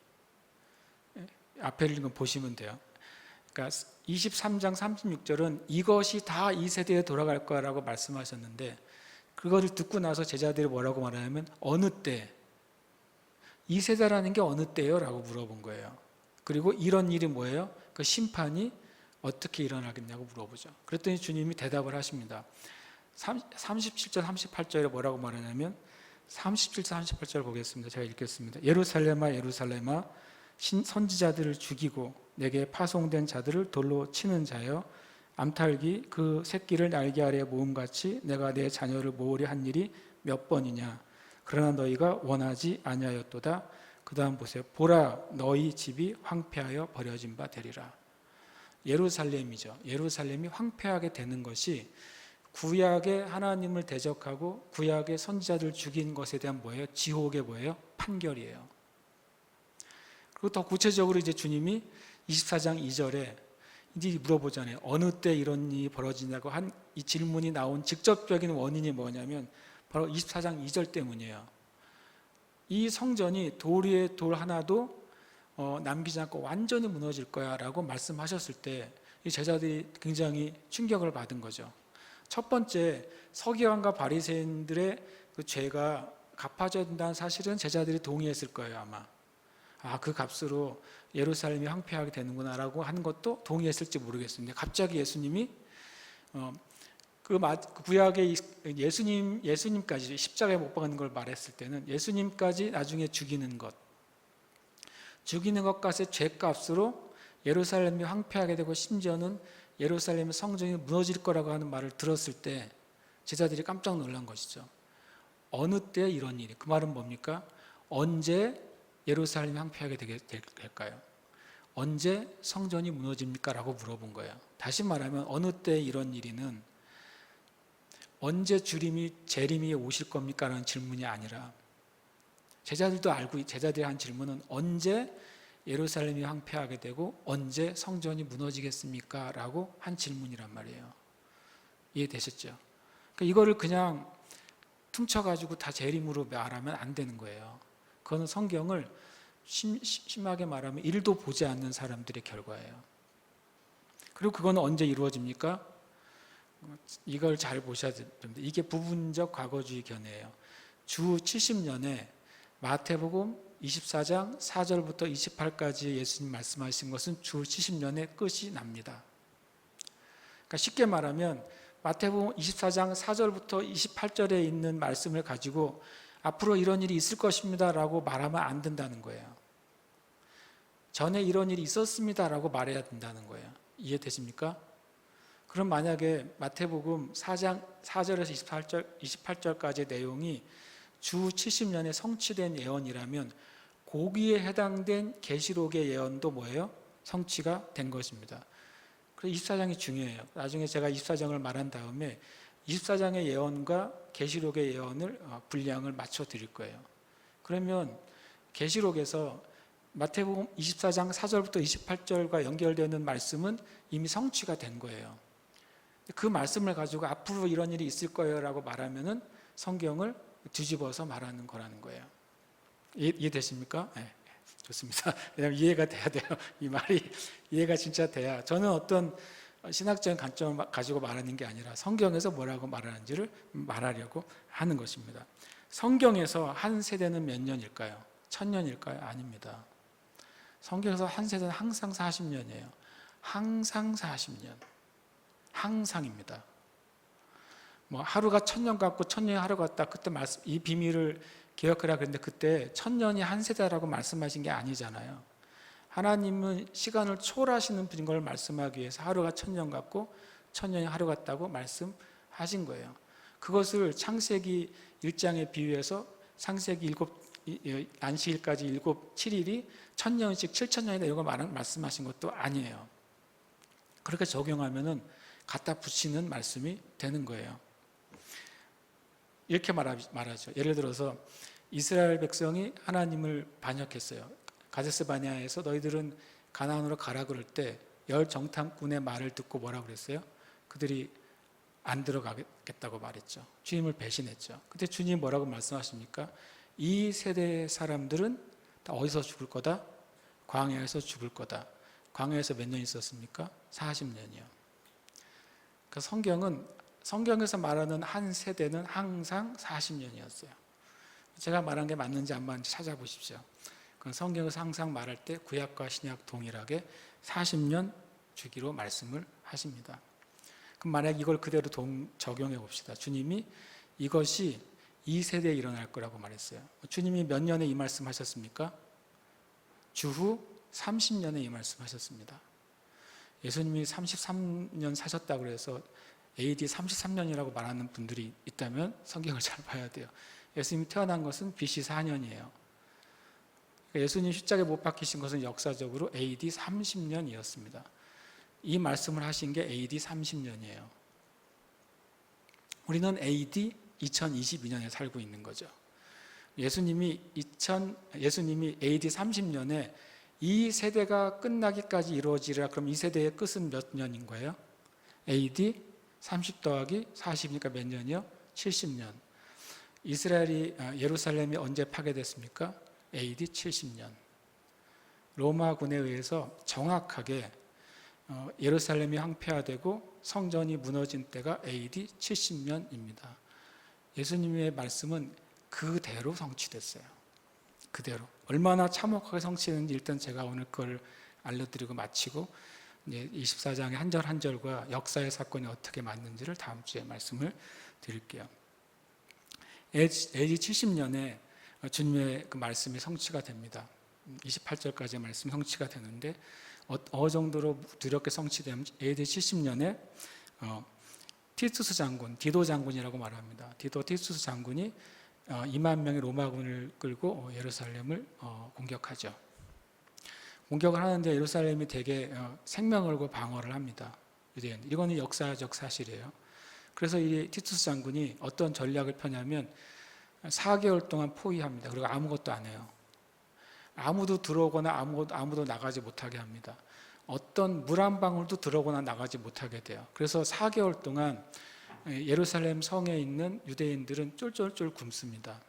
앞에 읽은 거 보시면 돼요. 그러니까 23장 36절은 이것이 다 이 세대에 돌아갈 거라고 말씀하셨는데 그거를 듣고 나서 제자들이 뭐라고 말하냐면 어느 때? 이 세대라는 게 어느 때요? 라고 물어본 거예요. 그리고 이런 일이 뭐예요? 그 심판이 어떻게 일어나겠냐고 물어보죠. 그랬더니 주님이 대답을 하십니다. 37절 38절에 뭐라고 말하냐면 37절 38절 보겠습니다. 제가 읽겠습니다. 예루살렘아 예루살렘아 선지자들을 죽이고 내게 파송된 자들을 돌로 치는 자여 암탉이 그 새끼를 날개 아래 모음같이 내가 내 자녀를 모으려 한 일이 몇 번이냐. 그러나 너희가 원하지 아니하였도다. 그 다음 보세요. 보라 너희 집이 황폐하여 버려진 바 되리라. 예루살렘이죠. 예루살렘이 황폐하게 되는 것이 구약의 하나님을 대적하고 구약의 선지자들 죽인 것에 대한 뭐예요? 지옥의 뭐예요? 판결이에요. 그리고 더 구체적으로 이제 주님이 24장 2절에 이제 물어보잖아요. 어느 때 이런 일이 벌어지냐고 한 이 질문이 나온 직접적인 원인이 뭐냐면 바로 24장 2절 때문이에요. 이 성전이 돌 위에 돌 하나도 남기지 않고 완전히 무너질 거야 라고 말씀하셨을 때 이 제자들이 굉장히 충격을 받은 거죠. 첫 번째 서기관과 바리새인들의 그 죄가 갚아져야 된다는 사실은 제자들이 동의했을 거예요 아마. 그 값으로 예루살렘이 황폐하게 되는구나 라고 하는 것도 동의했을지 모르겠습니다. 갑자기 예수님이 그 구약의 예수님까지 십자가에 못 박는 걸 말했을 때는 예수님까지 나중에 죽이는 것까지의 죄값으로 예루살렘이 황폐하게 되고 심지어는 예루살렘의 성전이 무너질 거라고 하는 말을 들었을 때 제자들이 깜짝 놀란 것이죠. 어느 때 이런 일이? 그 말은 뭡니까? 언제 예루살렘이 황폐하게 될까요? 언제 성전이 무너집니까? 라고 물어본 거예요. 다시 말하면 어느 때 이런 일이는 언제 재림이 오실 겁니까? 라는 질문이 아니라 제자들도 알고 제자들이 한 질문은 언제 예루살렘이 황폐하게 되고 언제 성전이 무너지겠습니까? 라고 한 질문이란 말이에요. 이해되셨죠? 그러니까 이거를 그냥 퉁쳐가지고 다 재림으로 말하면 안 되는 거예요. 그거는 성경을 심하게 말하면 일도 보지 않는 사람들의 결과예요. 그리고 그거는 언제 이루어집니까? 이걸 잘 보셔야 됩니다. 이게 부분적 과거주의 견해예요. 주 70년에 마태복음 24장 4절부터 28까지 예수님 말씀하신 것은 주 70년에 끝이 납니다. 그러니까 쉽게 말하면 마태복음 24장 4절부터 28절에 있는 말씀을 가지고 앞으로 이런 일이 있을 것입니다 라고 말하면 안 된다는 거예요. 전에 이런 일이 있었습니다 라고 말해야 된다는 거예요. 이해되십니까? 그럼 만약에 마태복음 4장 4절에서 28절까지의 내용이 주 70년에 성취된 예언이라면 거기에 해당된 계시록의 예언도 뭐예요? 성취가 된 것입니다. 그래서 24장이 중요해요. 나중에 제가 24장을 말한 다음에 24장의 예언과 계시록의 예언을 분량을 맞춰 드릴 거예요. 그러면 계시록에서 마태복음 24장 4절부터 28절과 연결되는 말씀은 이미 성취가 된 거예요. 그 말씀을 가지고 앞으로 이런 일이 있을 거예요 라고 말하면은 성경을 뒤집어서 말하는 거라는 거예요. 이해되십니까? 네, 좋습니다. 왜냐하면 이해가 돼야 돼요. 이 말이 이해가 진짜 돼야. 저는 어떤 신학적인 관점을 가지고 말하는 게 아니라 성경에서 뭐라고 말하는지를 말하려고 하는 것입니다. 성경에서 한 세대는 몇 년일까요? 1000년일까요? 아닙니다. 성경에서 한 세대는 항상 40년이에요. 항상 40년. 항상입니다. 뭐 하루가 1000년 같고 1000년이 하루 같다. 그때 말씀 이 비밀을 기억하라 그랬는데 그때 1000년이 한 세대라고 말씀하신 게 아니잖아요. 하나님은 시간을 초월하시는 분인 걸 말씀하기 위해서 하루가 1000년 같고 1000년이 하루 같다고 말씀하신 거예요. 그것을 창세기 1장에 비유해서 창세기 안식일까지 7일이 1000년씩 7000년이다 이런 걸 말씀하신 것도 아니에요. 그렇게 적용하면은 갖다 붙이는 말씀이 되는 거예요. 이렇게 말하죠. 예를 들어서 이스라엘 백성이 하나님을 반역했어요. 가데스 바네아에서 너희들은 가나안으로 가라 그럴 때 열 정탐꾼의 말을 듣고 뭐라고 그랬어요? 그들이 안 들어가겠다고 말했죠. 주님을 배신했죠. 그때 주님이 뭐라고 말씀하십니까? 이 세대의 사람들은 다 어디서 죽을 거다? 광야에서 죽을 거다. 광야에서 몇 년 있었습니까? 40년이요. 그 성경에서 말하는 한 세대는 항상 40년이었어요. 제가 말한 게 맞는지 안 맞는지 찾아보십시오. 성경에서 항상 말할 때 구약과 신약 동일하게 40년 주기로 말씀을 하십니다. 그럼 만약 이걸 그대로 적용해 봅시다. 주님이 이것이 이 세대에 일어날 거라고 말했어요. 주님이 몇 년에 이 말씀 하셨습니까? 주후 30년에 이 말씀 하셨습니다. 예수님이 33년 사셨다고 해서 AD 33년이라고 말하는 분들이 있다면 성경을 잘 봐야 돼요. 예수님이 태어난 것은 BC 4년이에요. 예수님 십자가에 못 박히신 것은 역사적으로 AD 30년이었습니다. 이 말씀을 하신 게 AD 30년이에요. 우리는 AD 2022년에 살고 있는 거죠. 예수님이 AD 30년에 이 세대가 끝나기까지 이루어지리라. 그럼 이 세대의 끝은 몇 년인 거예요? AD 30 더하기 40이니까 몇 년이요? 70년. 예루살렘이 언제 파괴됐습니까? AD 70년. 로마군에 의해서 정확하게 예루살렘이 황폐화되고 성전이 무너진 때가 AD 70년입니다. 예수님의 말씀은 그대로 성취됐어요. 그대로. 얼마나 참혹하게 성취했는지 일단 제가 오늘 그걸 알려드리고 마치고 이제 24장의 한 절 한 절과 역사의 사건이 어떻게 맞는지를 다음 주에 말씀을 드릴게요. AD 70년에 주님의 그 말씀이 성취가 됩니다. 28절까지의 말씀이 성취가 되는데 어느 정도로 두렵게 성취되면 AD 70년에 티투스 장군, 디도 장군이라고 말합니다. 티투스 장군이 2만 명의 로마군을 끌고 예루살렘을 공격하죠. 공격을 하는데 예루살렘이 되게 생명을 걸고 방어를 합니다. 유대인들. 이거는 역사적 사실이에요. 그래서 이 티투스 장군이 어떤 전략을 펴냐면 4개월 동안 포위합니다. 그리고 아무것도 안 해요. 아무도 들어오거나 아무도 나가지 못하게 합니다. 어떤 물 한 방울도 들어오거나 나가지 못하게 돼요. 그래서 4개월 동안 예루살렘 성에 있는 유대인들은 쫄쫄쫄 굶습니다.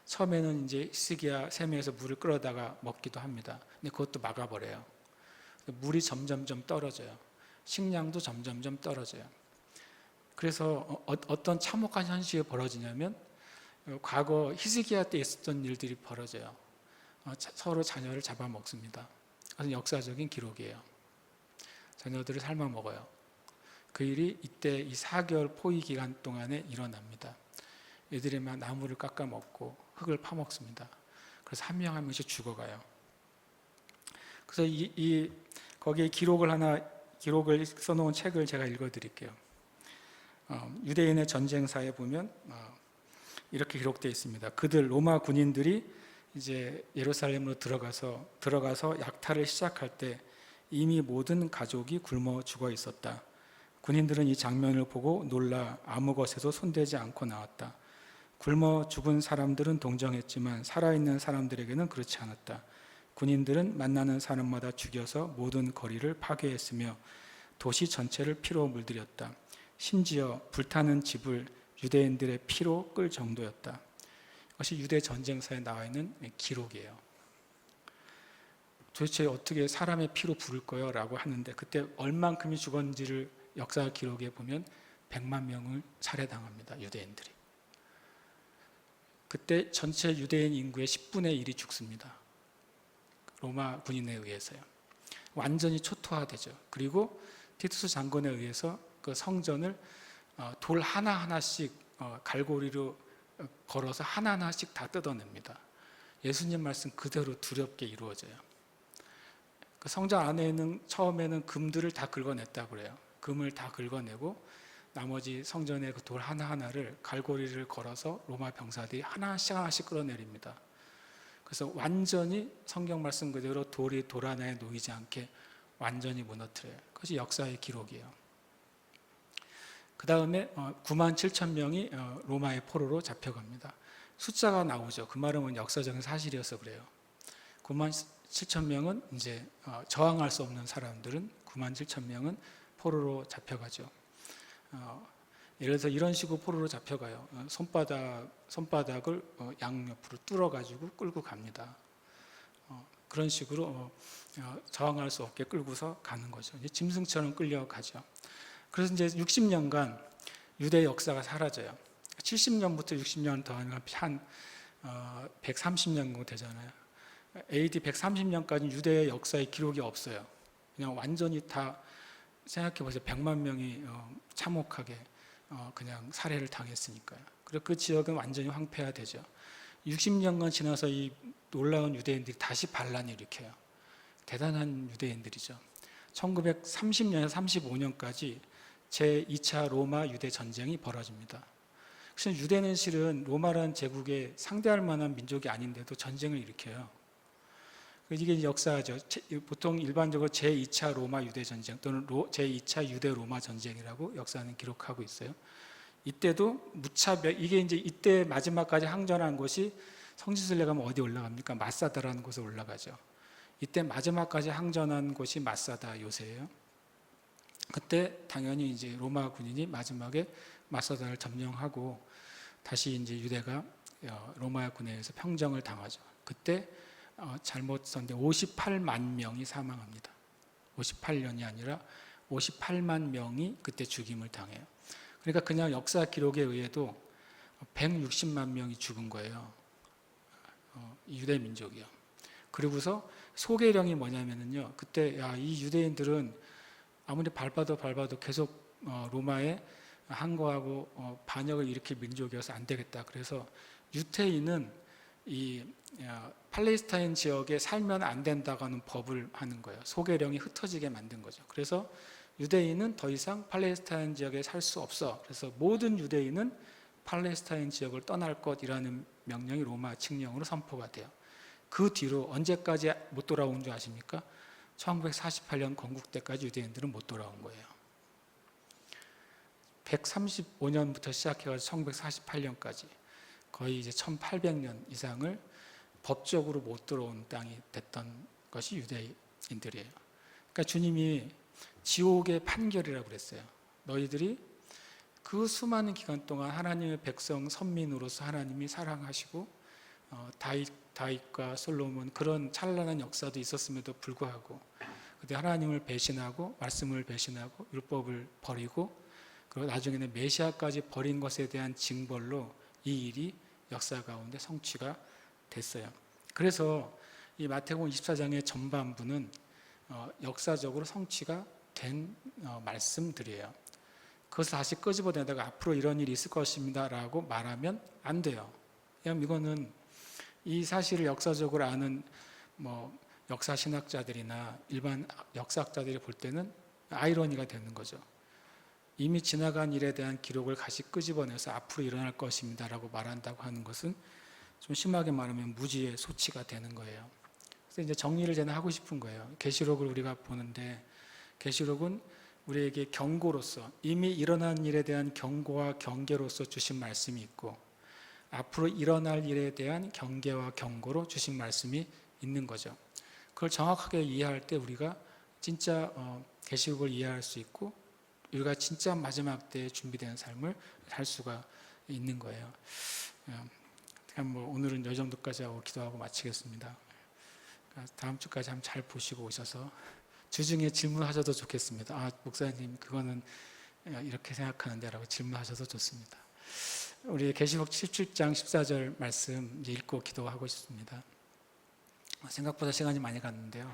처음에는 이제 히스기야 샘에서 물을 끌어다가 먹기도 합니다. 근데 그것도 막아버려요. 물이 점점점 떨어져요. 식량도 점점점 떨어져요. 그래서 어떤 참혹한 현실이 벌어지냐면 과거 히스기야 때 있었던 일들이 벌어져요. 서로 자녀를 잡아먹습니다. 그것은 역사적인 기록이에요. 자녀들을 삶아먹어요. 그 일이 이때 이 4개월 포위 기간 동안에 일어납니다. 애들이 막 나무를 깎아먹고 흙을 파먹습니다. 그래서 한 명 한 명씩 죽어가요. 그래서 거기에 기록을 써놓은 책을 제가 읽어드릴게요. 유대인의 전쟁사에 보면 이렇게 기록되어 있습니다. 그들 로마 군인들이 이제 예루살렘으로 들어가서 약탈을 시작할 때 이미 모든 가족이 굶어 죽어 있었다. 군인들은 이 장면을 보고 놀라 아무 것에도 손대지 않고 나왔다. 굶어 죽은 사람들은 동정했지만 살아있는 사람들에게는 그렇지 않았다. 군인들은 만나는 사람마다 죽여서 모든 거리를 파괴했으며 도시 전체를 피로 물들였다. 심지어 불타는 집을 유대인들의 피로 끌 정도였다. 이것이 유대 전쟁사에 나와 있는 기록이에요. 도대체 어떻게 사람의 피로 부를 거요? 라고 하는데 그때 얼만큼이 죽었는지를 역사 기록에 보면 100만 명을 살해당합니다. 유대인들이. 그때 전체 유대인 인구의 10분의 1이 죽습니다. 로마 군인에 의해서요. 완전히 초토화되죠. 그리고 티투스 장군에 의해서 그 성전을 돌 하나하나씩 갈고리로 걸어서 하나하나씩 다 뜯어냅니다. 예수님 말씀 그대로 두렵게 이루어져요. 그 성전 안에는 처음에는 금들을 다 긁어냈다고 그래요. 금을 다 긁어내고 나머지 성전의 그 돌 하나하나를 갈고리를 걸어서 로마 병사들이 하나씩 끌어내립니다. 그래서 완전히 성경 말씀 그대로 돌이 돌 하나에 놓이지 않게 완전히 무너뜨려요. 그것이 역사의 기록이에요. 그 다음에 9만 7천 명이 로마의 포로로 잡혀갑니다. 숫자가 나오죠. 그 말은 역사적인 사실이어서 그래요. 9만 7천 명은 이제 저항할 수 없는 사람들은 9만 7천 명은 포로로 잡혀가죠. 예를 들어서 이런 식으로 포로로 잡혀가요. 손바닥을 양옆으로 뚫어가지고 끌고 갑니다. 그런 식으로 저항할 수 없게 끌고서 가는 거죠. 이제 짐승처럼 끌려가죠. 그래서 이제 60년간 유대 역사가 사라져요. 70년부터 60년 더하면 한 130년 정도 되잖아요. AD 130년까지 유대의 역사의 기록이 없어요. 그냥 완전히 다 생각해보세요. 100만 명이 참혹하게 그냥 살해를 당했으니까요. 그리고 그 지역은 완전히 황폐화되죠. 60년간 지나서 이 놀라운 유대인들이 다시 반란을 일으켜요. 대단한 유대인들이죠. 1930년에서 35년까지 제2차 로마 유대 전쟁이 벌어집니다. 그래서 유대는 실은 로마라는 제국에 상대할 만한 민족이 아닌데도 전쟁을 일으켜요. 이게 역사죠. 보통 일반적으로 제2차 로마 유대 전쟁 또는 제2차 유대 로마 전쟁이라고 역사는 기록하고 있어요. 이때도 이게 이제 이때 마지막까지 항전한 곳이 성지순례 가면 어디 올라갑니까? 마사다라는 곳에 올라가죠. 이때 마지막까지 항전한 곳이 마사다 요새예요. 그때 당연히 이제 로마 군인이 마지막에 마사다를 점령하고 다시 이제 유대가 로마 군에 의해서 평정을 당하죠. 그때 잘못 썼는데 58만 명이 사망합니다. 58년이 아니라 58만 명이 그때 죽임을 당해요. 그러니까 그냥 역사 기록에 의해도 160만 명이 죽은 거예요. 유대 민족이요. 그리고서 소개령이 뭐냐면요. 그때 이 유대인들은 아무리 밟아도 계속 로마에 항거하고 반역을 일으킬 민족이어서 안 되겠다. 그래서 유태인은 이 팔레스타인 지역에 살면 안 된다고 하는 법을 하는 거예요. 소개령이 흩어지게 만든 거죠. 그래서 유대인은 더 이상 팔레스타인 지역에 살 수 없어. 그래서 모든 유대인은 팔레스타인 지역을 떠날 것이라는 명령이 로마 칙령으로 선포가 돼요. 그 뒤로 언제까지 못 돌아온 줄 아십니까? 1948년 건국 때까지 유대인들은 못 돌아온 거예요. 135년부터 시작해서 1948년까지 거의 이제 1800년 이상을 법적으로 못 들어온 땅이 됐던 것이 유대인들이에요. 그러니까 주님이 지옥의 판결이라고 그랬어요. 너희들이 그 수많은 기간 동안 하나님의 백성 선민으로서 하나님이 사랑하시고 다윗과 솔로몬 그런 찬란한 역사도 있었음에도 불구하고 그때 하나님을 배신하고 말씀을 배신하고 율법을 버리고 그리고 나중에는 메시아까지 버린 것에 대한 징벌로 이 일이 역사 가운데 성취가 됐어요. 그래서 이 마태복음 24장의 전반부는 역사적으로 성취가 된 말씀들이에요. 그것을 다시 끄집어내다가 앞으로 이런 일이 있을 것입니다 라고 말하면 안 돼요. 왜냐하면 이거는 이 사실을 역사적으로 아는 역사 신학자들이나 일반 역사학자들이 볼 때는 아이러니가 되는 거죠. 이미 지나간 일에 대한 기록을 다시 끄집어내서 앞으로 일어날 것입니다 라고 말한다고 하는 것은 좀 심하게 말하면 무지의 소치가 되는 거예요. 그래서 이제 정리를 저는 하고 싶은 거예요. 계시록을 우리가 보는데 계시록은 우리에게 경고로서 이미 일어난 일에 대한 경고와 경계로서 주신 말씀이 있고 앞으로 일어날 일에 대한 경계와 경고로 주신 말씀이 있는 거죠. 그걸 정확하게 이해할 때 우리가 진짜 계시록을 이해할 수 있고 우리가 진짜 마지막 때에 준비된 삶을 살 수가 있는 거예요. 오늘은 이 정도까지 하고 기도하고 마치겠습니다. 다음 주까지 한번 잘 보시고 오셔서 주중에 질문하셔도 좋겠습니다. 목사님 그거는 이렇게 생각하는데 라고 질문하셔도 좋습니다. 우리 계시록 17장 14절 말씀 이제 읽고 기도하고 싶습니다. 생각보다 시간이 많이 갔는데요.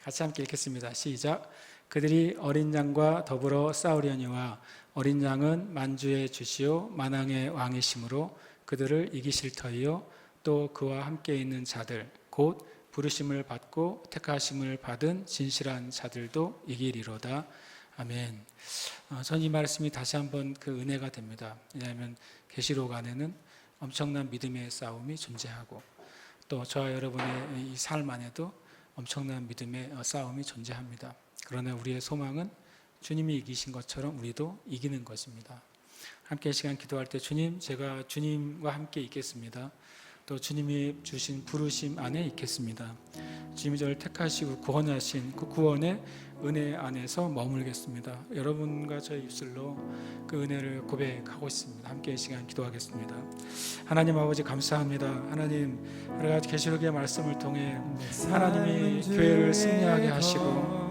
같이 함께 읽겠습니다. 시작. 그들이 어린 양과 더불어 싸우려니와 어린 양은 만주의 주시오 만왕의 왕이심으로 그들을 이기실 터이요 또 그와 함께 있는 자들 곧 부르심을 받고 택하심을 받은 진실한 자들도 이기리로다. 아멘. 전 이 말씀이 다시 한번 그 은혜가 됩니다. 왜냐하면 계시록 안에는 엄청난 믿음의 싸움이 존재하고 또 저와 여러분의 이 삶 안에도 엄청난 믿음의 싸움이 존재합니다. 그러나 우리의 소망은 주님이 이기신 것처럼 우리도 이기는 것입니다. 함께 시간 기도할 때 주님, 제가 주님과 함께 있겠습니다. 또 주님이 주신 부르심 안에 있겠습니다. 주님이 저를 택하시고 구원하신 그 구원의 은혜 안에서 머물겠습니다. 여러분과 저의 입술로 그 은혜를 고백하고 있습니다. 함께 이 시간 기도하겠습니다. 하나님 아버지 감사합니다. 하나님 계시록의 말씀을 통해 하나님이 교회를 승리하게 하시고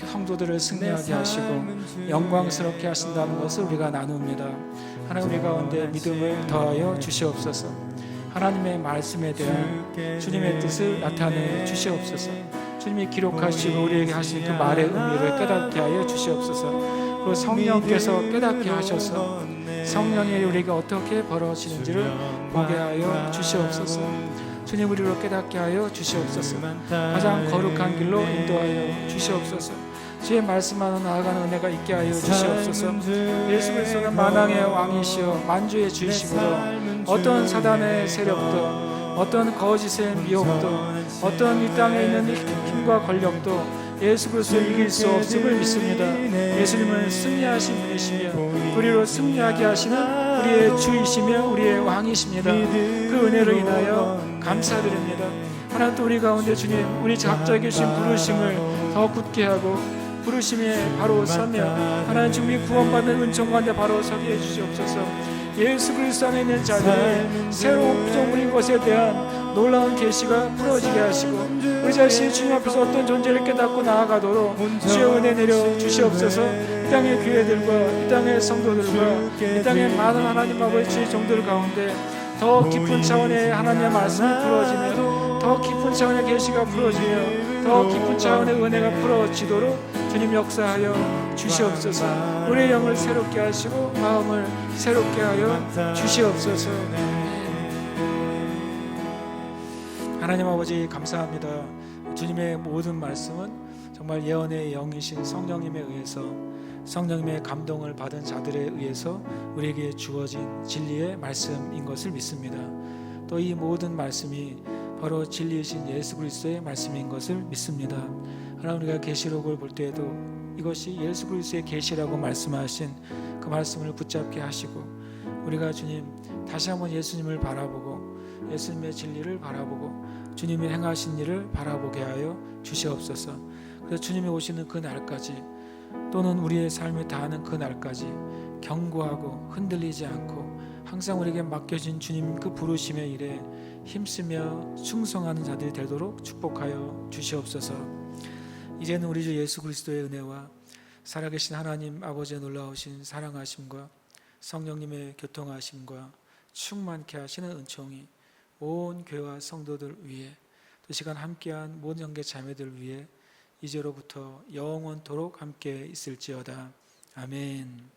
성도들을 승리하게 하시고 영광스럽게 하신다는 것을 우리가 나눕니다. 하나님 우리 가운데 믿음을 더하여 주시옵소서. 하나님의 말씀에 대한 주님의 뜻을 나타내 주시옵소서. 주님이 기록하시고 우리에게 하신 그 말의 의미를 깨닫게 하여 주시옵소서. 그리고 성령께서 깨닫게 하셔서 성령이 우리가 어떻게 벌어지는지를 보게 하여 주시옵소서. 주님 우리로 깨닫게 하여 주시옵소서. 가장 거룩한 길로 인도하여 주시옵소서. 주의 말씀만으로 나아가는 은혜가 있게 하여 주시옵소서. 예수 그리스도는 만왕의 왕이시여 만주의 주이시므로 어떤 사단의 세력도 어떤 거짓의 미혹도 어떤 이 땅에 있는 힘과 권력도 예수 그리스도를 이길 수 없음을 믿습니다. 예수님은 승리하신 분이시며 우리로 승리하게 하시는 우리의 주이시며 우리의 왕이십니다. 그 은혜로 인하여 감사드립니다. 하나님 또 우리 가운데 주님 우리 각자에게 주신 부르심을 더 굳게 하고 부르심에 바로 서며 하나님 주님이 구원받는 은총 가운데 바로 서게 해주시옵소서. 예수 그리스도 안에 있는 자들의 새로운 피조물인 것에 대한 놀라운 계시가 풀어지게 하시고 우리 자신이 주님 앞에서 어떤 존재를 깨닫고 나아가도록 주의 은혜 내려 주시옵소서. 이 땅의 교회들과 이 땅의 성도들과 이 땅의 많은 하나님 아버지 주의 종들 가운데 더 깊은 차원의 하나님의 말씀이 풀어지며 더 깊은 차원의 계시가 풀어지며 더 깊은 차원의 은혜가 풀어지도록 주님 역사하여 주시옵소서. 우리의 영을 새롭게 하시고 마음을 새롭게 하여 주시옵소서. 하나님 아버지 감사합니다. 주님의 모든 말씀은 정말 예언의 영이신 성령님에 의해서 성령님의 감동을 받은 자들에 의해서 우리에게 주어진 진리의 말씀인 것을 믿습니다. 또 이 모든 말씀이 바로 진리이신 예수 그리스도의 말씀인 것을 믿습니다. 하나님 우리가 계시록을 볼 때에도 이것이 예수 그리스도의 계시라고 말씀하신 그 말씀을 붙잡게 하시고 우리가 주님 다시 한번 예수님을 바라보고 예수님의 진리를 바라보고 주님이 행하신 일을 바라보게 하여 주시옵소서. 그래서 주님이 오시는 그 날까지 또는 우리의 삶이 다하는 그 날까지 견고하고 흔들리지 않고 항상 우리에게 맡겨진 주님 그 부르심의 일에 힘쓰며 충성하는 자들이 되도록 축복하여 주시옵소서. 이제는 우리 주 예수 그리스도의 은혜와 살아계신 하나님 아버지의 놀라우신 사랑하심과 성령님의 교통하심과 충만케 하시는 은총이 온 교회와 성도들 위에 또 시간 함께한 모든 형제 자매들 위에 이제로부터 영원토록 함께 있을지어다. 아멘.